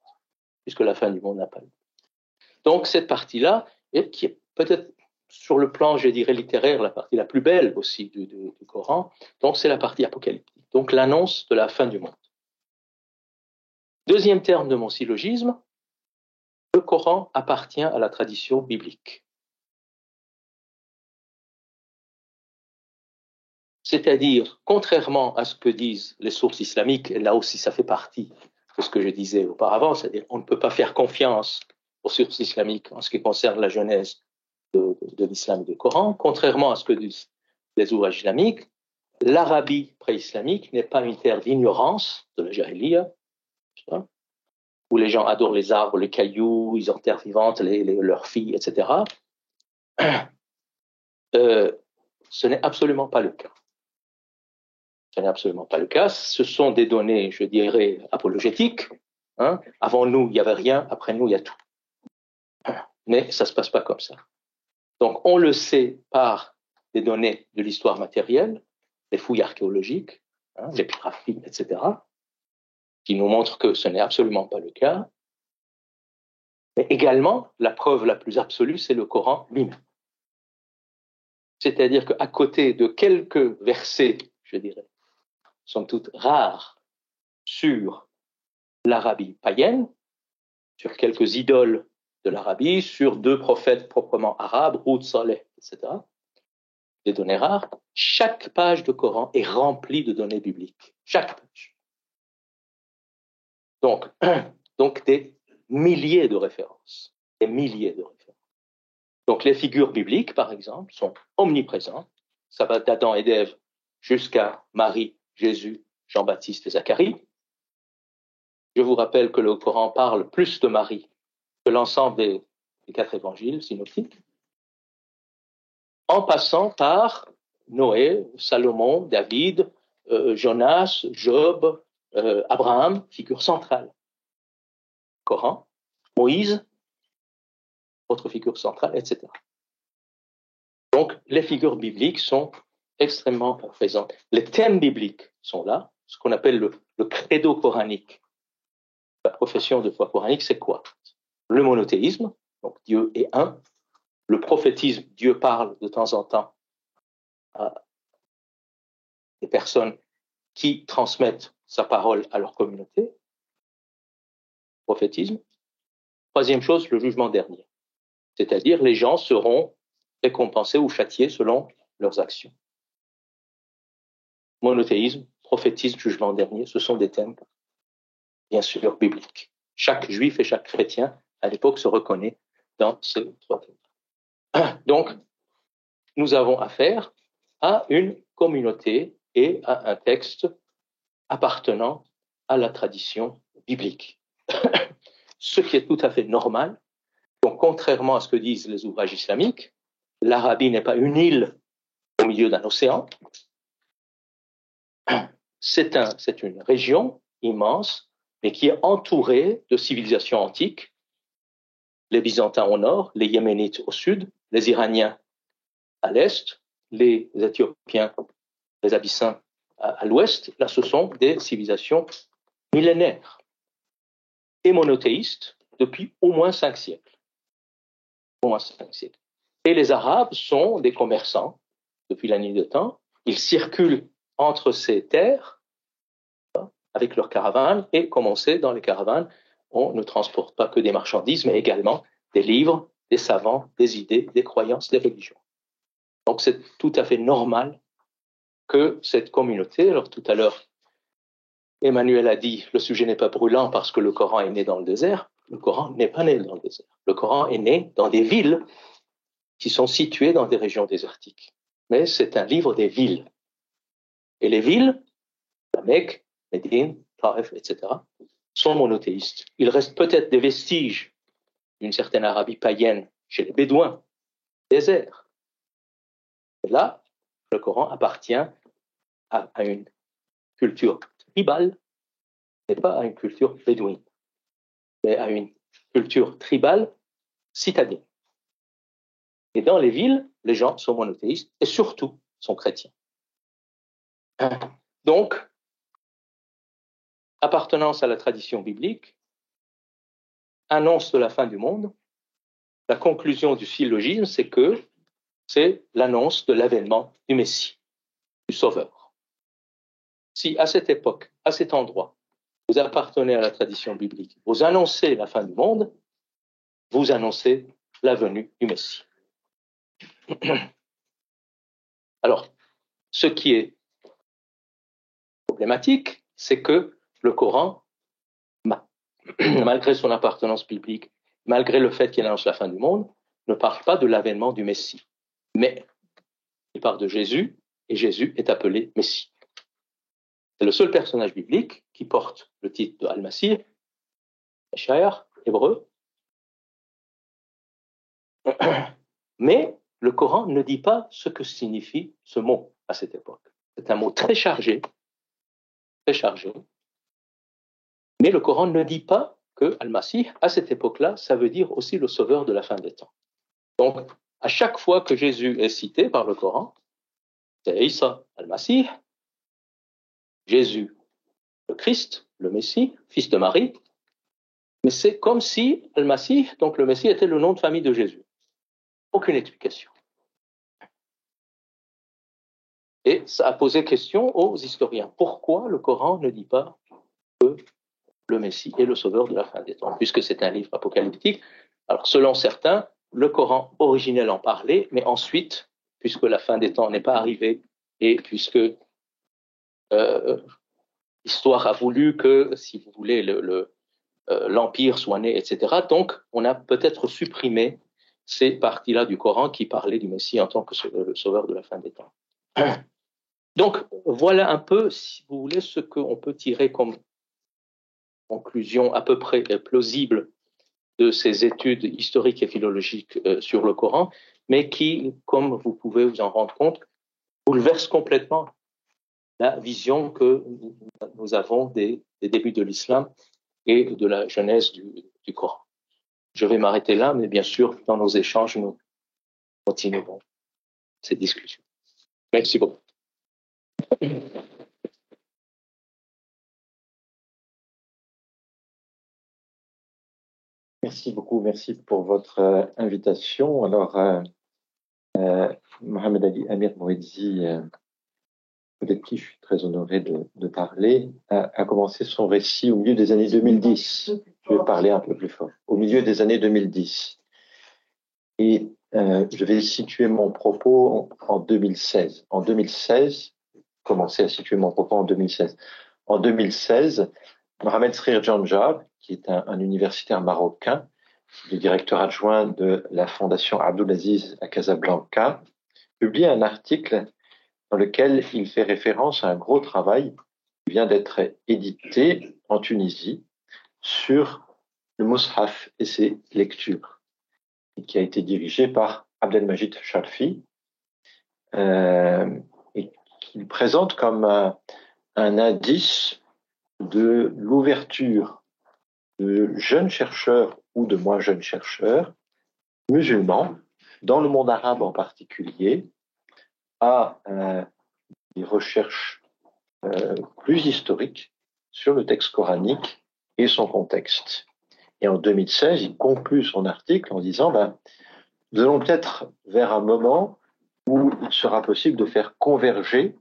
puisque la fin du monde n'a pas eu. Donc cette partie-là, qui est peut-être sur le plan, je dirais, littéraire, la partie la plus belle aussi du Coran, donc c'est la partie apocalyptique, donc l'annonce de la fin du monde. Deuxième terme de mon syllogisme, le Coran appartient à la tradition biblique. C'est-à-dire, contrairement à ce que disent les sources islamiques, et là aussi ça fait partie de ce que je disais auparavant, c'est-à-dire on ne peut pas faire confiance aux sources islamiques en ce qui concerne la genèse de l'islam et du Coran, contrairement à ce que disent les ouvrages islamiques, l'Arabie pré-islamique n'est pas une terre d'ignorance de la jahiliya, où les gens adorent les arbres, les cailloux, ils enterrent vivantes leurs filles, etc. Ce n'est absolument pas le cas. Ce n'est absolument pas le cas. Ce sont des données, je dirais, apologétiques. Avant nous, il n'y avait rien. Après nous, il y a tout. Mais ça ne se passe pas comme ça. Donc, on le sait par des données de l'histoire matérielle, les fouilles archéologiques, l'épigraphie, etc., qui nous montrent que ce n'est absolument pas le cas. Mais également, la preuve la plus absolue, c'est le Coran lui-même. C'est-à-dire qu'à côté de quelques versets, je dirais, somme toute rares, sur l'Arabie païenne, sur quelques idoles de l'Arabie, sur 2 prophètes proprement arabes, Hud, Saleh, etc., des données rares, chaque page de Coran est remplie de données bibliques. Chaque page. Donc des milliers de références. Des milliers de références. Donc les figures bibliques, par exemple, sont omniprésentes. Ça va d'Adam et d'Ève jusqu'à Marie, Jésus, Jean-Baptiste et Zacharie. Je vous rappelle que le Coran parle plus de Marie que l'ensemble des 4 évangiles synoptiques, en passant par Noé, Salomon, David, Jonas, Job, Abraham, figure centrale. Coran, Moïse, autre figure centrale, etc. Donc, les figures bibliques sont extrêmement présentes. Les thèmes bibliques sont là, ce qu'on appelle le credo coranique. La profession de foi coranique, c'est quoi? Le monothéisme, donc Dieu est un. Le prophétisme, Dieu parle de temps en temps à des personnes qui transmettent sa parole à leur communauté. Prophétisme. Troisième chose, le jugement dernier. C'est-à-dire les gens seront récompensés ou châtiés selon leurs actions. Monothéisme, prophétisme, jugement dernier, ce sont des thèmes, bien sûr, bibliques. Chaque juif et chaque chrétien, à l'époque, se reconnaît dans ces 3 thèmes. Donc, nous avons affaire à une communauté et à un texte appartenant à la tradition biblique. Ce qui est tout à fait normal. Donc, contrairement à ce que disent les ouvrages islamiques, l'Arabie n'est pas une île au milieu d'un océan. C'est une région immense, mais qui est entourée de civilisations antiques. Les Byzantins au nord, les Yéménites au sud, les Iraniens à l'est, les Éthiopiens, les Abyssins à l'ouest. Là, ce sont des civilisations millénaires et monothéistes depuis au moins 5 siècles. Au moins 5 siècles. Et les Arabes sont des commerçants depuis la nuit des temps. Ils circulent entre ces terres avec leurs caravanes et, comme on sait, dans les caravanes, on ne transporte pas que des marchandises, mais également des livres, des savants, des idées, des croyances, des religions. Donc c'est tout à fait normal que cette communauté, alors tout à l'heure, Emmanuel a dit, le sujet n'est pas brûlant parce que le Coran est né dans le désert. Le Coran n'est pas né dans le désert. Le Coran est né dans des villes qui sont situées dans des régions désertiques. Mais c'est un livre des villes. Et les villes, la Mecque, Médine, Taïf, etc., sont monothéistes. Il reste peut-être des vestiges d'une certaine Arabie païenne chez les Bédouins, désert. Et là, le Coran appartient à une culture tribale, et pas à une culture bédouine, mais à une culture tribale citadine. Et dans les villes, les gens sont monothéistes et surtout sont chrétiens. Donc, appartenance à la tradition biblique, annonce de la fin du monde. La conclusion du syllogisme, c'est que c'est l'annonce de l'avènement du Messie, du Sauveur. Si à cette époque, à cet endroit, vous appartenez à la tradition biblique, vous annoncez la fin du monde, vous annoncez la venue du Messie. Alors, ce qui est problématique, c'est que le Coran, malgré son appartenance biblique, malgré le fait qu'il annonce la fin du monde, ne parle pas de l'avènement du Messie. Mais il parle de Jésus, et Jésus est appelé Messie. C'est le seul personnage biblique qui porte le titre de Al-Masih, Shaïr, hébreu. Mais le Coran ne dit pas ce que signifie ce mot à cette époque. C'est un mot très chargé, mais le Coran ne dit pas que Al-Masih, à cette époque-là, ça veut dire aussi le sauveur de la fin des temps. Donc, à chaque fois que Jésus est cité par le Coran, c'est Isa, Al-Masih, Jésus, le Christ, le Messie, fils de Marie, mais c'est comme si Al-Masih, donc le Messie, était le nom de famille de Jésus. Aucune explication. Et ça a posé question aux historiens. Pourquoi le Coran ne dit pas que le Messie est le sauveur de la fin des temps, puisque c'est un livre apocalyptique? Alors, selon certains, le Coran originel en parlait, mais ensuite, puisque la fin des temps n'est pas arrivée, et puisque l'histoire a voulu que, si vous voulez, l'Empire soit né, etc., donc on a peut-être supprimé ces parties-là du Coran qui parlaient du Messie en tant que le sauveur de la fin des temps. Donc, voilà un peu, si vous voulez, ce qu'on peut tirer comme conclusion à peu près plausible de ces études historiques et philologiques sur le Coran, mais qui, comme vous pouvez vous en rendre compte, bouleversent complètement la vision que nous avons des débuts de l'islam et de la genèse du Coran. Je vais m'arrêter là, mais bien sûr, dans nos échanges, nous continuerons cette discussion. Merci beaucoup. Merci beaucoup, merci pour votre invitation. Alors, Mohamed Ali Amir Mouedzi, avec qui je suis très honoré de parler, a commencé son récit au milieu des années 2010. Je vais parler un peu plus fort. Au milieu des années 2010. Et je vais situer mon propos en 2016. En 2016, commencer à situer mon propos en 2016. En 2016, Mohamed Srir Janjab, qui est un universitaire marocain, le directeur adjoint de la fondation Abdulaziz à Casablanca, publie un article dans lequel il fait référence à un gros travail qui vient d'être édité en Tunisie sur le Mus'haf et ses lectures, et qui a été dirigé par Abdelmajid Sharfi, et qu'il présente comme un indice de l'ouverture de jeunes chercheurs ou de moins jeunes chercheurs musulmans, dans le monde arabe en particulier, à des recherches plus historiques sur le texte coranique et son contexte. Et en 2016, il conclut son article en disant nous allons peut-être vers un moment où il sera possible de faire converger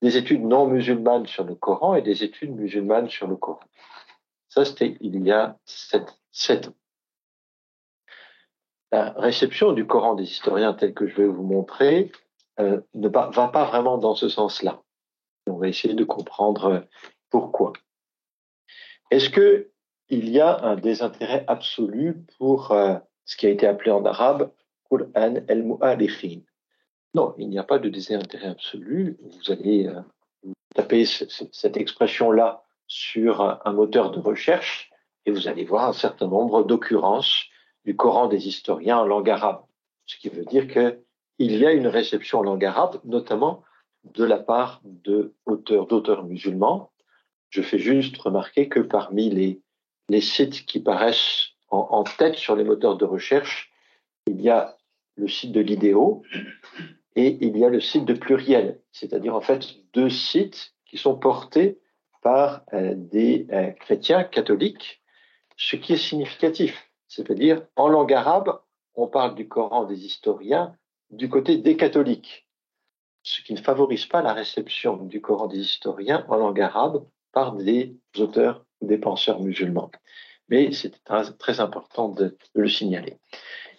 des études non musulmanes sur le Coran et des études musulmanes sur le Coran. Ça, c'était il y a 7 ans. La réception du Coran des historiens tel que je vais vous montrer ne va pas vraiment dans ce sens-là. On va essayer de comprendre pourquoi. Est-ce qu'il y a un désintérêt absolu pour ce qui a été appelé en arabe Qur'an al-Mu'arikhin? Non, il n'y a pas de désintérêt absolu. Vous allez taper cette expression-là sur un moteur de recherche et vous allez voir un certain nombre d'occurrences du Coran des historiens en langue arabe. Ce qui veut dire qu'il y a une réception en langue arabe, notamment de la part d'auteurs musulmans. Je fais juste remarquer que parmi les sites qui paraissent en tête sur les moteurs de recherche, il y a le site de l'IDEO et il y a le site de Pluriel, c'est-à-dire en fait 2 sites qui sont portés par des chrétiens catholiques, ce qui est significatif. C'est-à-dire, en langue arabe, on parle du Coran des historiens du côté des catholiques, ce qui ne favorise pas la réception du Coran des historiens en langue arabe par des auteurs ou des penseurs musulmans. Mais c'est très important de le signaler.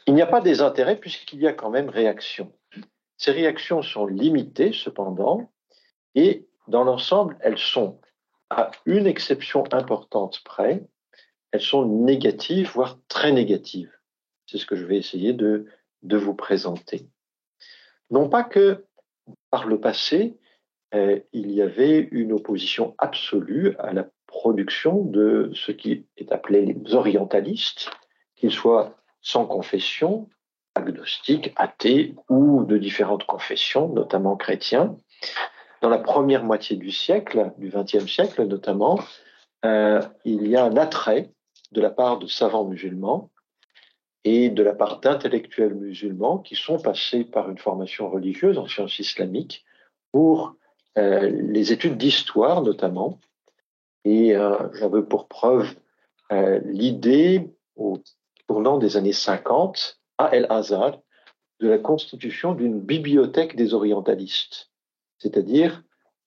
Il n'y a pas des intérêts puisqu'il y a quand même réaction. Ces réactions sont limitées cependant et dans l'ensemble, elles sont, à une exception importante près, elles sont négatives, voire très négatives. C'est ce que je vais essayer de vous présenter. Non pas que par le passé, il y avait une opposition absolue à la production de ce qui est appelé les orientalistes, qu'ils soient sans confession, agnostiques, athées ou de différentes confessions, notamment chrétiens. Dans la première moitié du siècle, du XXe siècle notamment, il y a un attrait de la part de savants musulmans et de la part d'intellectuels musulmans qui sont passés par une formation religieuse en sciences islamiques pour les études d'histoire notamment. Et j'en veux pour preuve l'idée, au tournant des années 50, à El-Azhar, de la constitution d'une bibliothèque des orientalistes, c'est-à-dire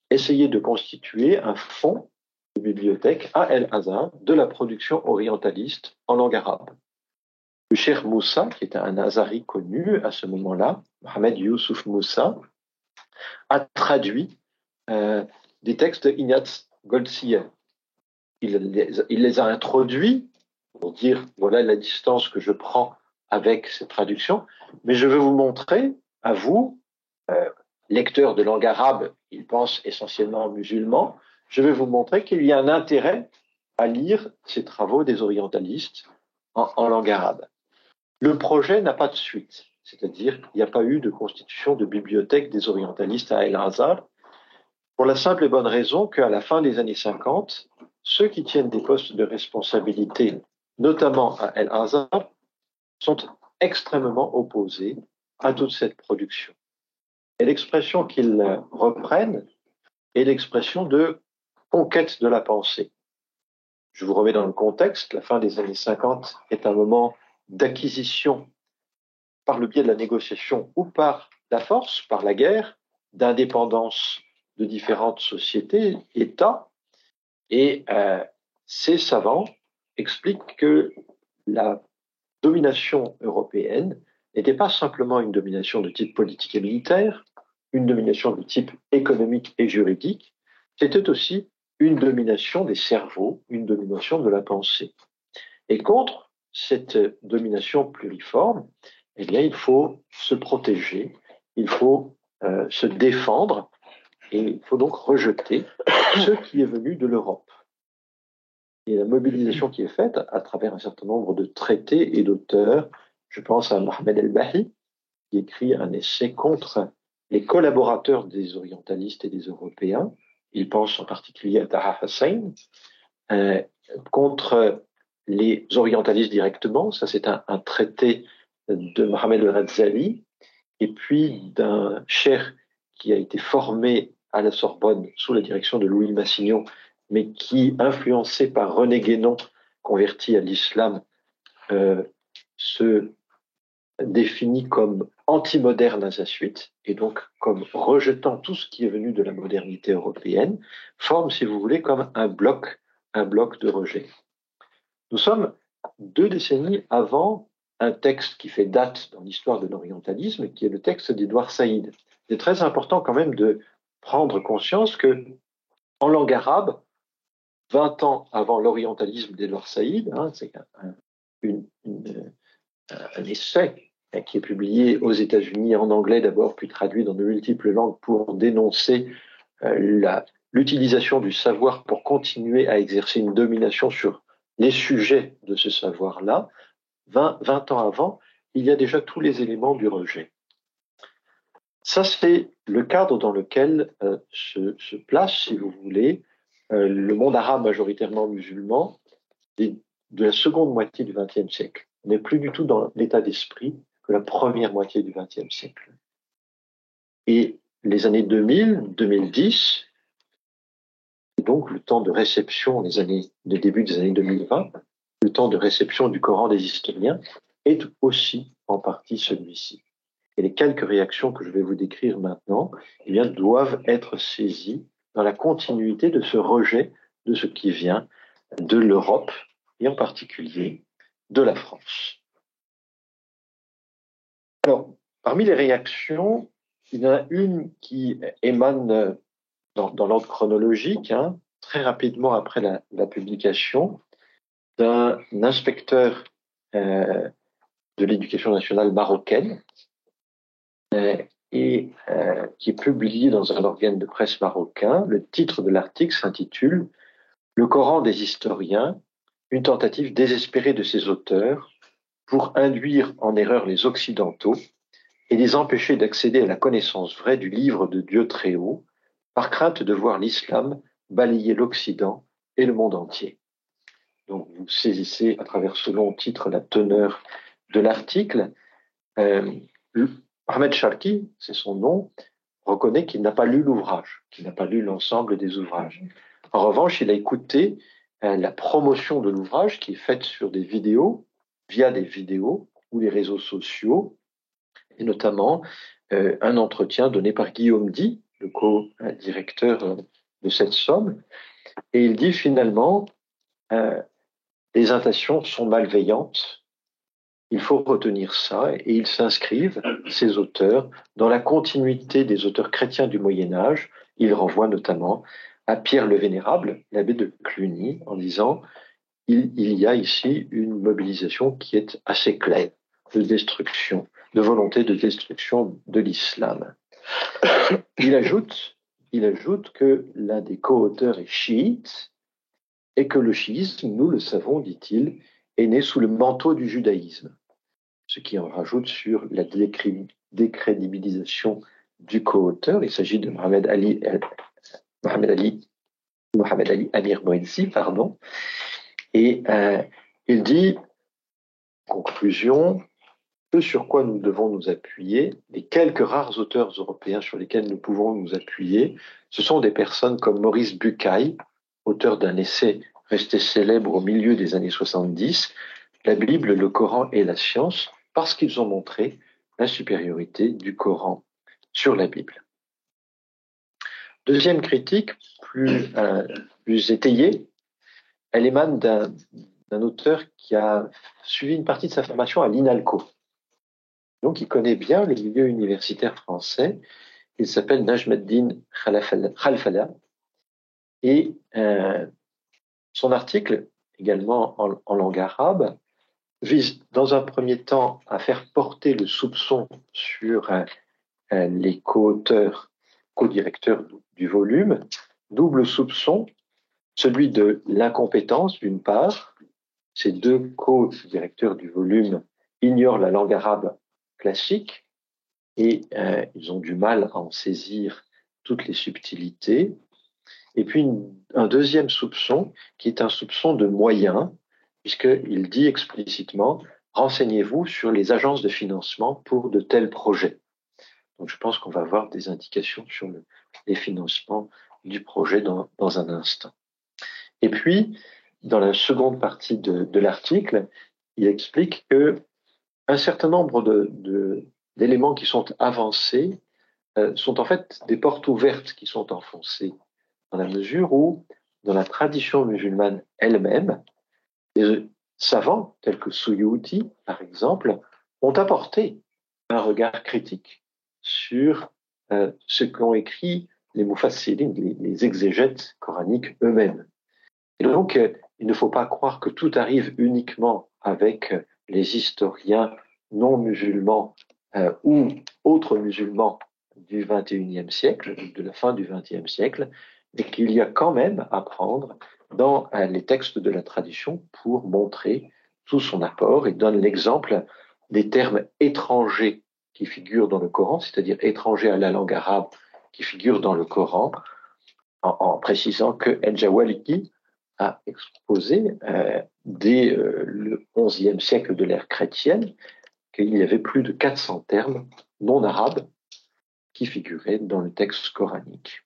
essayer de constituer un fonds de bibliothèque à El-Azhar de la production orientaliste en langue arabe. Le Cheikh Moussa, qui était un Azari connu à ce moment-là, Mohamed Youssouf Moussa, a traduit des textes d'Ignaz Goldziher. Il les a introduits pour dire voilà la distance que je prends avec cette traduction, mais je veux vous montrer à vous, lecteurs de langue arabe, ils pensent essentiellement musulmans, je vais vous montrer qu'il y a un intérêt à lire ces travaux des orientalistes en langue arabe. Le projet n'a pas de suite, c'est-à-dire qu'il n'y a pas eu de constitution de bibliothèque des orientalistes à El-Azhar, pour la simple et bonne raison qu'à la fin des années 50, ceux qui tiennent des postes de responsabilité, notamment à El-Azhar, sont extrêmement opposés à toute cette production. Et l'expression qu'ils reprennent est l'expression de conquête de la pensée. Je vous remets dans le contexte, la fin des années 50 est un moment d'acquisition par le biais de la négociation ou par la force, par la guerre, d'indépendance de différentes sociétés, États, et ces savants expliquent que la domination européenne n'était pas simplement une domination de type politique et militaire, une domination de type économique et juridique, c'était aussi une domination des cerveaux, une domination de la pensée. Et contre cette domination pluriforme, eh bien, il faut se protéger, il faut se défendre, et il faut donc rejeter ce qui est venu de l'Europe. Et la mobilisation qui est faite à travers un certain nombre de traités et d'auteurs, je pense à Mohamed El-Bahi, qui écrit un essai contre les collaborateurs des orientalistes et des Européens, il pense en particulier à Taha Hussein, contre les orientalistes directement, ça c'est un traité de Mohamed El-Ghazali, et puis d'un cheikh qui a été formé à la Sorbonne sous la direction de Louis Massignon, mais qui, influencé par René Guénon, converti à l'islam, se définit comme anti-moderne à sa suite, et donc comme rejetant tout ce qui est venu de la modernité européenne, forme, si vous voulez, comme un bloc de rejet. Nous sommes 2 décennies avant un texte qui fait date dans l'histoire de l'orientalisme, qui est le texte d'Édouard Saïd. C'est très important quand même de prendre conscience que, en langue arabe, 20 ans avant l'orientalisme d'Édouard Saïd, c'est un essai qui est publié aux États-Unis en anglais d'abord, puis traduit dans de multiples langues pour dénoncer l'utilisation du savoir pour continuer à exercer une domination sur les sujets de ce savoir-là. 20 ans avant, il y a déjà tous les éléments du rejet. Ça, c'est le cadre dans lequel se place, si vous voulez, le monde arabe majoritairement musulman de la seconde moitié du XXe siècle. On n'est plus du tout dans l'état d'esprit que la première moitié du XXe siècle. Et les années 2000, 2010, et donc le temps de réception, le début des années 2020, le temps de réception du Coran des historiens, est aussi en partie celui-ci. Et les quelques réactions que je vais vous décrire maintenant, eh bien, doivent être saisies dans la continuité de ce rejet de ce qui vient de l'Europe, et en particulier de la France. Alors, parmi les réactions, il y en a une qui émane dans l'ordre chronologique, hein, très rapidement après la publication, d'un inspecteur de l'éducation nationale marocaine et qui est publié dans un organe de presse marocain. Le titre de l'article s'intitule « Le Coran des historiens, une tentative désespérée de ses auteurs pour induire en erreur les Occidentaux et les empêcher d'accéder à la connaissance vraie du livre de Dieu très haut, par crainte de voir l'islam balayer l'Occident et le monde entier. » Donc vous saisissez à travers ce long titre la teneur de l'article. Ahmed Sharki, c'est son nom, reconnaît qu'il n'a pas lu l'ouvrage, qu'il n'a pas lu l'ensemble des ouvrages. En revanche, il a écouté la promotion de l'ouvrage qui est faite sur des vidéos, via des vidéos ou les réseaux sociaux, et notamment un entretien donné par Guillaume Di, le co-directeur de cette somme, et il dit finalement les intentions sont malveillantes, il faut retenir ça, et ils s'inscrivent, ces auteurs, dans la continuité des auteurs chrétiens du Moyen-Âge. Il renvoie notamment à Pierre le Vénérable, l'abbé de Cluny, en disant il y a ici une mobilisation qui est assez claire de destruction, de volonté de destruction de l'islam. Il ajoute que l'un des co-auteurs est chiite et que le chiisme, nous le savons, dit-il, est né sous le manteau du judaïsme, ce qui en rajoute sur la décrédibilisation du co-auteur. Il s'agit de Mohamed Ali Amir Moensi, pardon. Et il dit, conclusion, ce sur quoi nous devons nous appuyer, les quelques rares auteurs européens sur lesquels nous pouvons nous appuyer, ce sont des personnes comme Maurice Bucaille, auteur d'un essai resté célèbre au milieu des années 70, La Bible, le Coran et la science, parce qu'ils ont montré la supériorité du Coran sur la Bible. Deuxième critique, plus étayée, elle émane d'un auteur qui a suivi une partie de sa formation à l'INALCO. Donc, il connaît bien les milieux universitaires français. Il s'appelle Najmeddin Khalfallah. Et son article, également en langue arabe, vise dans un premier temps à faire porter le soupçon sur les co-auteurs, co-directeurs du volume. Double soupçon, celui de l'incompétence d'une part. Ces deux co-directeurs du volume ignorent la langue arabe classique et ils ont du mal à en saisir toutes les subtilités. Et puis un deuxième soupçon qui est un soupçon de moyens, puisqu'il dit explicitement « Renseignez-vous sur les agences de financement pour de tels projets ». Donc je pense qu'on va avoir des indications sur les financements du projet dans un instant. Et puis, dans la seconde partie de l'article, il explique que un certain nombre d'éléments qui sont avancés sont en fait des portes ouvertes qui sont enfoncées, dans la mesure où, dans la tradition musulmane elle-même, des savants tels que Suyuti, par exemple, ont apporté un regard critique sur ce qu'ont écrit les mufassirin, les exégètes coraniques eux-mêmes. Et donc, il ne faut pas croire que tout arrive uniquement avec les historiens non musulmans ou autres musulmans du XXIe siècle, de la fin du XXe siècle, mais qu'il y a quand même à prendre dans les textes de la tradition pour montrer tout son apport et donne l'exemple des termes étrangers qui figurent dans le Coran, c'est-à-dire étrangers à la langue arabe qui figurent dans le Coran, en précisant que El-Jawaliki a exposé dès le XIe siècle de l'ère chrétienne qu'il y avait plus de 400 termes non arabes qui figuraient dans le texte coranique.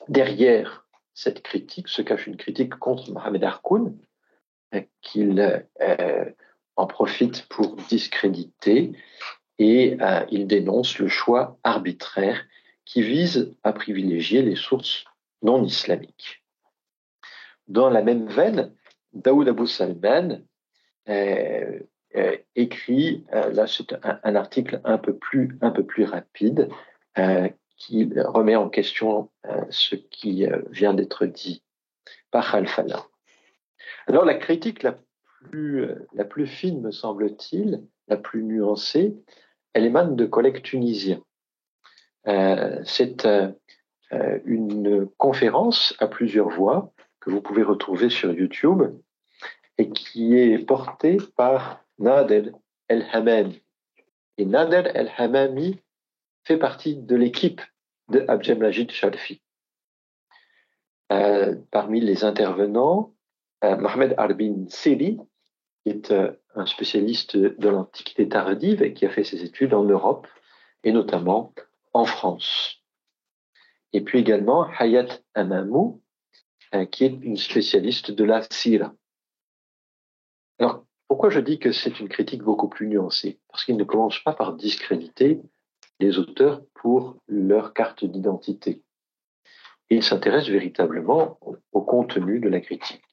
Derrière cette critique se cache une critique contre Mohamed Harkoun, qu'il en profite pour discréditer, et il dénonce le choix arbitraire qui vise à privilégier les sources non islamiques. Dans la même veine, Daoud Abou Salman écrit, là c'est un article un peu plus rapide, qui remet en question ce qui vient d'être dit par Al-Fala. Alors la critique la plus fine, me semble-t-il, la plus nuancée, elle émane de collègues tunisiens. C'est une conférence à plusieurs voix que vous pouvez retrouver sur YouTube et qui est portée par Nader El-Hamami. Et Nader El-Hamami fait partie de l'équipe de Abdelmajid Sharfi. Parmi les intervenants, Mohamed Arbin Seri, qui est un spécialiste de l'Antiquité tardive et qui a fait ses études en Europe et notamment en France. Et puis également Hayat Amamou, qui est une spécialiste de la Sira. Alors, pourquoi je dis que c'est une critique beaucoup plus nuancée? Parce qu'il ne commence pas par discréditer les auteurs pour leur carte d'identité. Et il s'intéresse véritablement au contenu de la critique.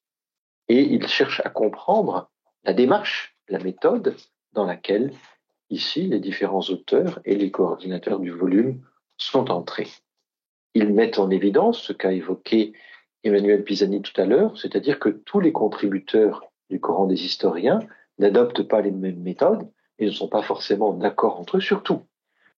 Et il cherche à comprendre la démarche, la méthode dans laquelle, ici, les différents auteurs et les coordinateurs du volume sont entrés. Ils mettent en évidence ce qu'a évoqué Emmanuel Pisani tout à l'heure, c'est-à-dire que tous les contributeurs du Coran des historiens n'adoptent pas les mêmes méthodes et ne sont pas forcément d'accord entre eux sur tout.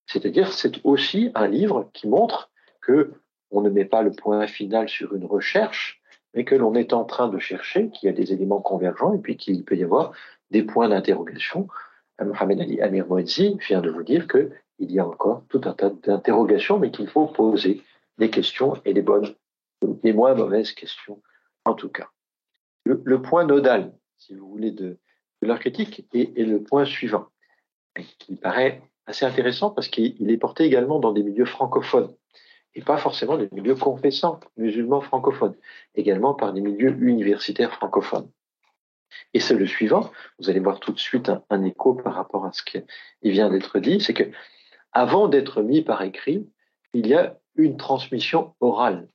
C'est-à-dire, c'est aussi un livre qui montre que on ne met pas le point final sur une recherche, mais que l'on est en train de chercher, qu'il y a des éléments convergents et puis qu'il peut y avoir des points d'interrogation. Mohamed Ali Amir Moedzi vient de vous dire qu'il y a encore tout un tas d'interrogations, mais qu'il faut poser des questions et des bonnes, des moins mauvaises questions, en tout cas. Le point nodal, si vous voulez, de leur critique est le point suivant, qui paraît assez intéressant parce qu'il est porté également dans des milieux francophones et pas forcément des milieux confessants musulmans francophones, également par des milieux universitaires francophones. Et c'est le suivant, vous allez voir tout de suite un écho par rapport à ce qui vient d'être dit, c'est que avant d'être mis par écrit, il y a une transmission orale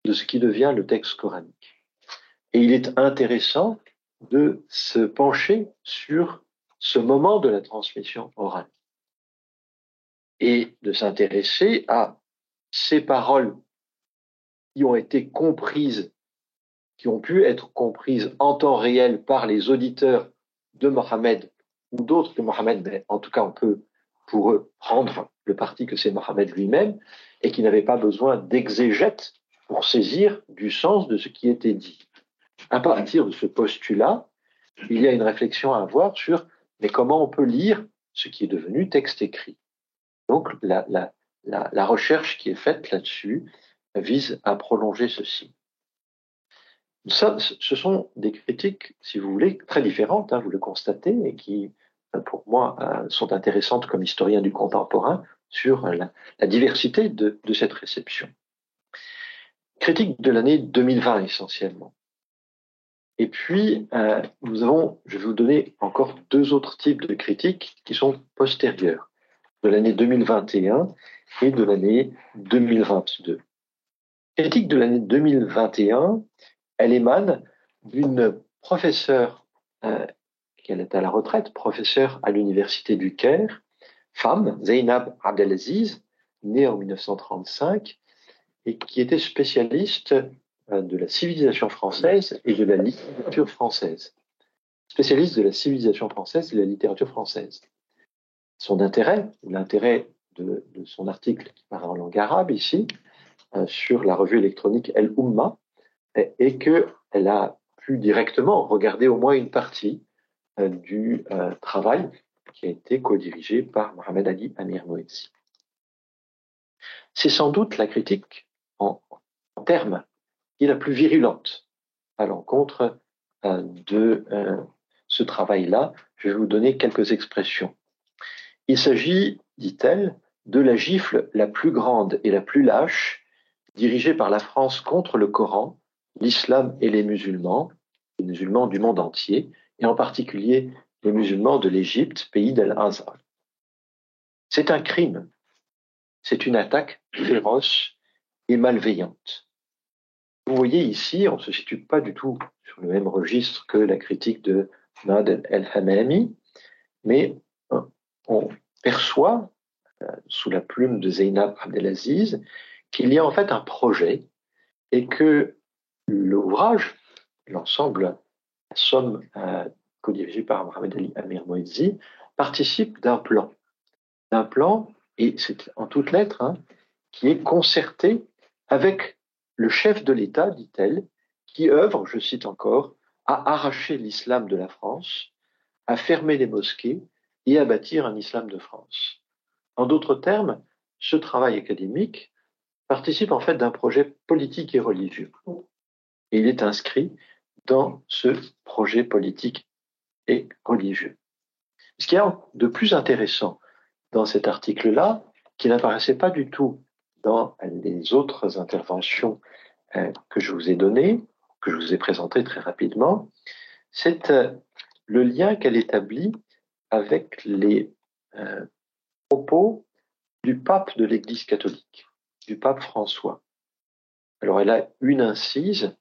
de ce qui devient le texte coranique. Et il est intéressant de se pencher sur ce moment de la transmission orale et de s'intéresser à ces paroles qui ont été comprises, qui ont pu être comprises en temps réel par les auditeurs de Mohammed ou d'autres que Mohammed, mais en tout cas on peut pour eux prendre le parti que c'est Mohammed lui-même et qui n'avait pas besoin d'exégète pour saisir du sens de ce qui était dit. À partir de ce postulat, il y a une réflexion à avoir sur mais comment on peut lire ce qui est devenu texte écrit. Donc la recherche qui est faite là-dessus vise à prolonger ceci. Ça, ce sont des critiques, si vous voulez, très différentes, vous le constatez, et qui, pour moi, sont intéressantes comme historien du contemporain sur la diversité de cette réception. Critique de l'année 2020 essentiellement. Et puis, je vais vous donner encore deux autres types de critiques qui sont postérieures, de l'année 2021 et de l'année 2022. Critique de l'année 2021, elle émane d'une professeure qui est à la retraite, professeure à l'université du Caire, femme, Zeynab Abdelaziz, née en 1935 et qui était spécialiste de la civilisation française et de la littérature française. Spécialiste de la civilisation française et de la littérature française. Son intérêt, l'intérêt de son article qui paraît en langue arabe ici, sur la revue électronique El Umma, est qu'elle a pu directement regarder au moins une partie du travail qui a été co-dirigé par Mohamed Ali Amir Moedzi. C'est sans doute la critique en termes qui est la plus virulente à l'encontre de ce travail-là. Je vais vous donner quelques expressions. Il s'agit, dit-elle, de la gifle la plus grande et la plus lâche dirigée par la France contre le Coran, l'islam et les musulmans du monde entier, et en particulier les musulmans de l'Égypte, pays d'Al-Azhar. C'est un crime, c'est une attaque féroce et malveillante. Vous voyez ici, on ne se situe pas du tout sur le même registre que la critique de Nader El-Hamami, mais on perçoit sous la plume de Zeynab Abdelaziz, qu'il y a en fait un projet et que l'ouvrage, l'ensemble, la somme co-dirigée par Mohamed Ali Amir Moïse, participe d'un plan. Et c'est en toutes lettres, qui est concerté avec le chef de l'État, dit-elle, qui œuvre, je cite encore, à arracher l'islam de la France, à fermer les mosquées et à bâtir un islam de France. En d'autres termes, ce travail académique participe en fait d'un projet politique et religieux. Et il est inscrit dans ce projet politique et religieux. Ce qu'il y a de plus intéressant dans cet article-là, qui n'apparaissait pas du tout dans les autres interventions que je vous ai données, que je vous ai présentées très rapidement, c'est le lien qu'elle établit avec les propos du pape de l'Église catholique, du pape François. Alors elle a une incise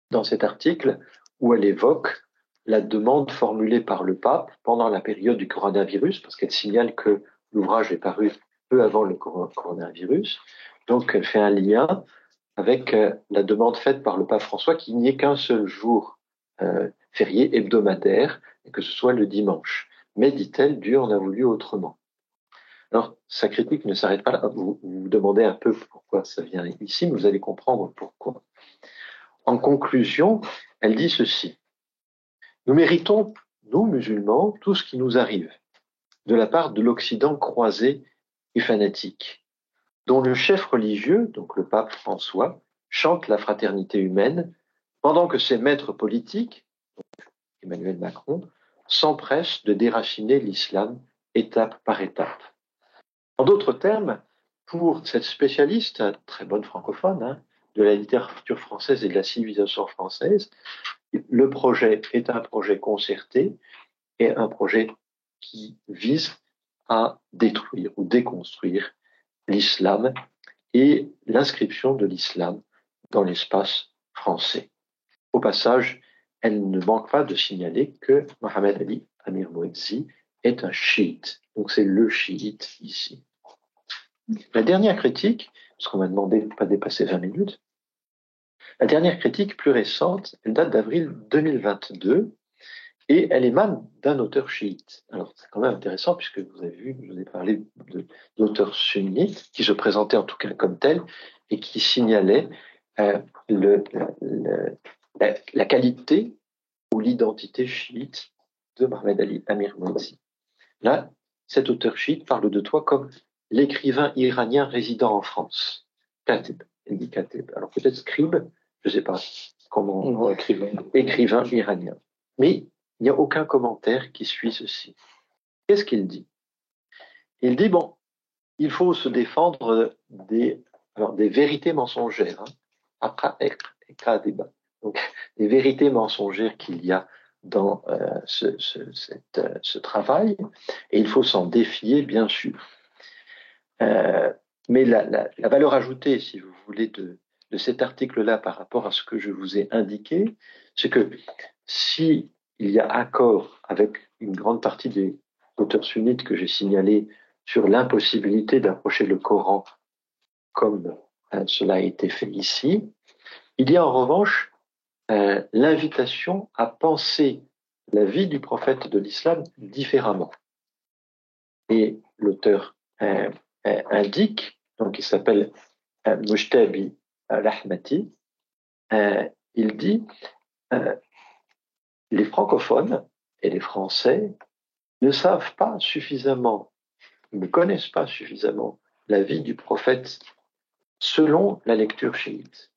dans cet article où elle évoque la demande formulée par le pape pendant la période du coronavirus, parce qu'elle signale que l'ouvrage est paru peu avant le coronavirus. Donc elle fait un lien avec la demande faite par le pape François qu'il n'y ait qu'un seul jour férié hebdomadaire, et que ce soit le dimanche. Mais, dit-elle, Dieu en a voulu autrement. Alors, sa critique ne s'arrête pas là. Vous vous demandez un peu pourquoi ça vient ici, mais vous allez comprendre pourquoi. En conclusion, elle dit ceci. Nous méritons, nous musulmans, tout ce qui nous arrive, de la part de l'Occident croisé et fanatique, dont le chef religieux, donc le pape François, chante la fraternité humaine, pendant que ses maîtres politiques, Emmanuel Macron, s'empressent de déraciner l'islam étape par étape. En d'autres termes, pour cette spécialiste, très bonne francophone, de la littérature française et de la civilisation française, le projet est un projet concerté et un projet qui vise à détruire ou déconstruire l'islam et l'inscription de l'islam dans l'espace français. Au passage, elle ne manque pas de signaler que Mohamed Ali Amir Moïse est un chiite. Donc c'est le chiite ici. La dernière critique, parce qu'on m'a demandé de ne pas dépasser 20 minutes, la dernière critique plus récente, elle date d'avril 2022 et elle émane d'un auteur chiite. Alors c'est quand même intéressant puisque vous avez vu, je vous ai parlé d'auteurs sunnites qui se présentaient en tout cas comme tels et qui signalaient la qualité ou l'identité chiite de Mohamed Ali Amir Moïse. Là, cet auteur chiite parle de toi comme l'écrivain iranien résidant en France. Katib, il dit Katib. Alors peut-être scribe, je ne sais pas comment. Non, écrivain iranien. Mais il n'y a aucun commentaire qui suit ceci. Qu'est-ce qu'il dit? Il dit, bon, il faut se défendre des vérités mensongères. Après, donc, des vérités mensongères qu'il y a dans ce travail, et il faut s'en défier, bien sûr. Mais la valeur ajoutée, si vous voulez, de cet article-là par rapport à ce que je vous ai indiqué, c'est que si il y a accord avec une grande partie des auteurs sunnites que j'ai signalés sur l'impossibilité d'approcher le Coran comme cela a été fait ici, il y a en revanche l'invitation à penser la vie du prophète de l'islam différemment. Et l'auteur indique, donc il s'appelle Mujtabi al-Ahmati, il dit les francophones et les Français ne savent pas suffisamment, ne connaissent pas suffisamment la vie du prophète selon la lecture chiite.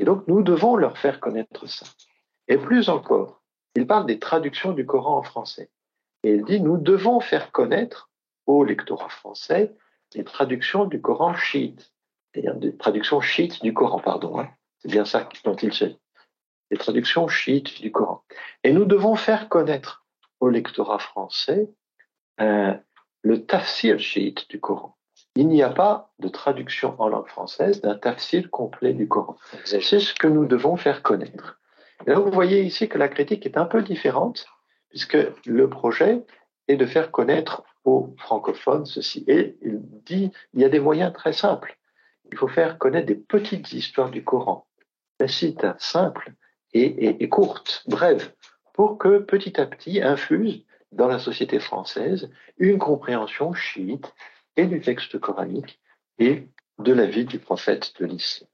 Et donc nous devons leur faire connaître ça. Et plus encore, il parle des traductions du Coran en français. Et il dit nous devons faire connaître au lectorat français les traductions du Coran chiite, c'est-à-dire des traductions chiites du Coran, pardon. C'est bien ça dont il s'agit. Les traductions chiites du Coran. Et nous devons faire connaître au lectorat français le tafsir chiite du Coran. Il n'y a pas de traduction en langue française d'un tafsir complet du Coran. C'est ce que nous devons faire connaître. Et là, vous voyez ici que la critique est un peu différente, puisque le projet est de faire connaître aux francophones ceci. Et il dit, il y a des moyens très simples. Il faut faire connaître des petites histoires du Coran, tacites, simples et courtes, brèves, pour que petit à petit infuse dans la société française une compréhension chiite et du texte coranique et de la vie du prophète de l'islam.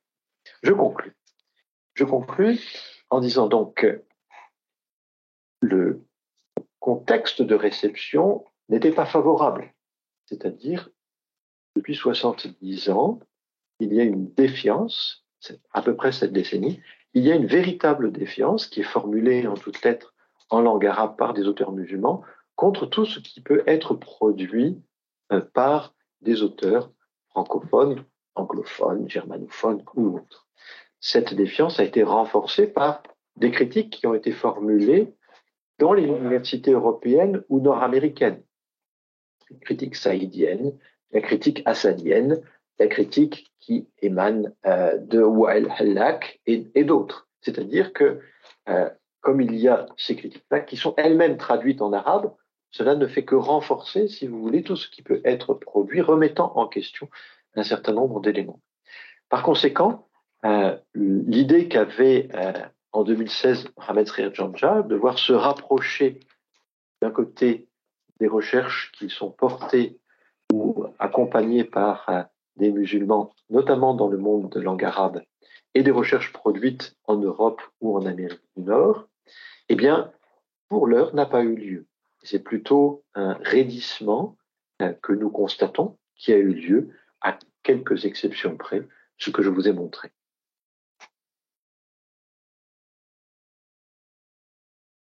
Je conclus. Je conclus en disant donc que le contexte de réception n'était pas favorable. C'est-à-dire, depuis 70 ans, il y a une défiance, c'est à peu près cette décennie, il y a une véritable défiance qui est formulée en toutes lettres en langue arabe par des auteurs musulmans contre tout ce qui peut être produit par des auteurs francophones, anglophones, germanophones ou autres. Cette défiance a été renforcée par des critiques qui ont été formulées dans les universités européennes ou nord-américaines. La critique saïdienne, la critique hassanienne, la critique qui émane de Wael Hallaq et d'autres. C'est-à-dire que, comme il y a ces critiques-là qui sont elles-mêmes traduites en arabe, cela ne fait que renforcer, si vous voulez, tout ce qui peut être produit, remettant en question un certain nombre d'éléments. Par conséquent, l'idée qu'avait en 2016 Mohamed Riyad Janja de voir se rapprocher d'un côté des recherches qui sont portées ou accompagnées par des musulmans, notamment dans le monde de langue arabe, et des recherches produites en Europe ou en Amérique du Nord, eh bien, pour l'heure, n'a pas eu lieu. C'est plutôt un raidissement que nous constatons qui a eu lieu à quelques exceptions près, ce que je vous ai montré.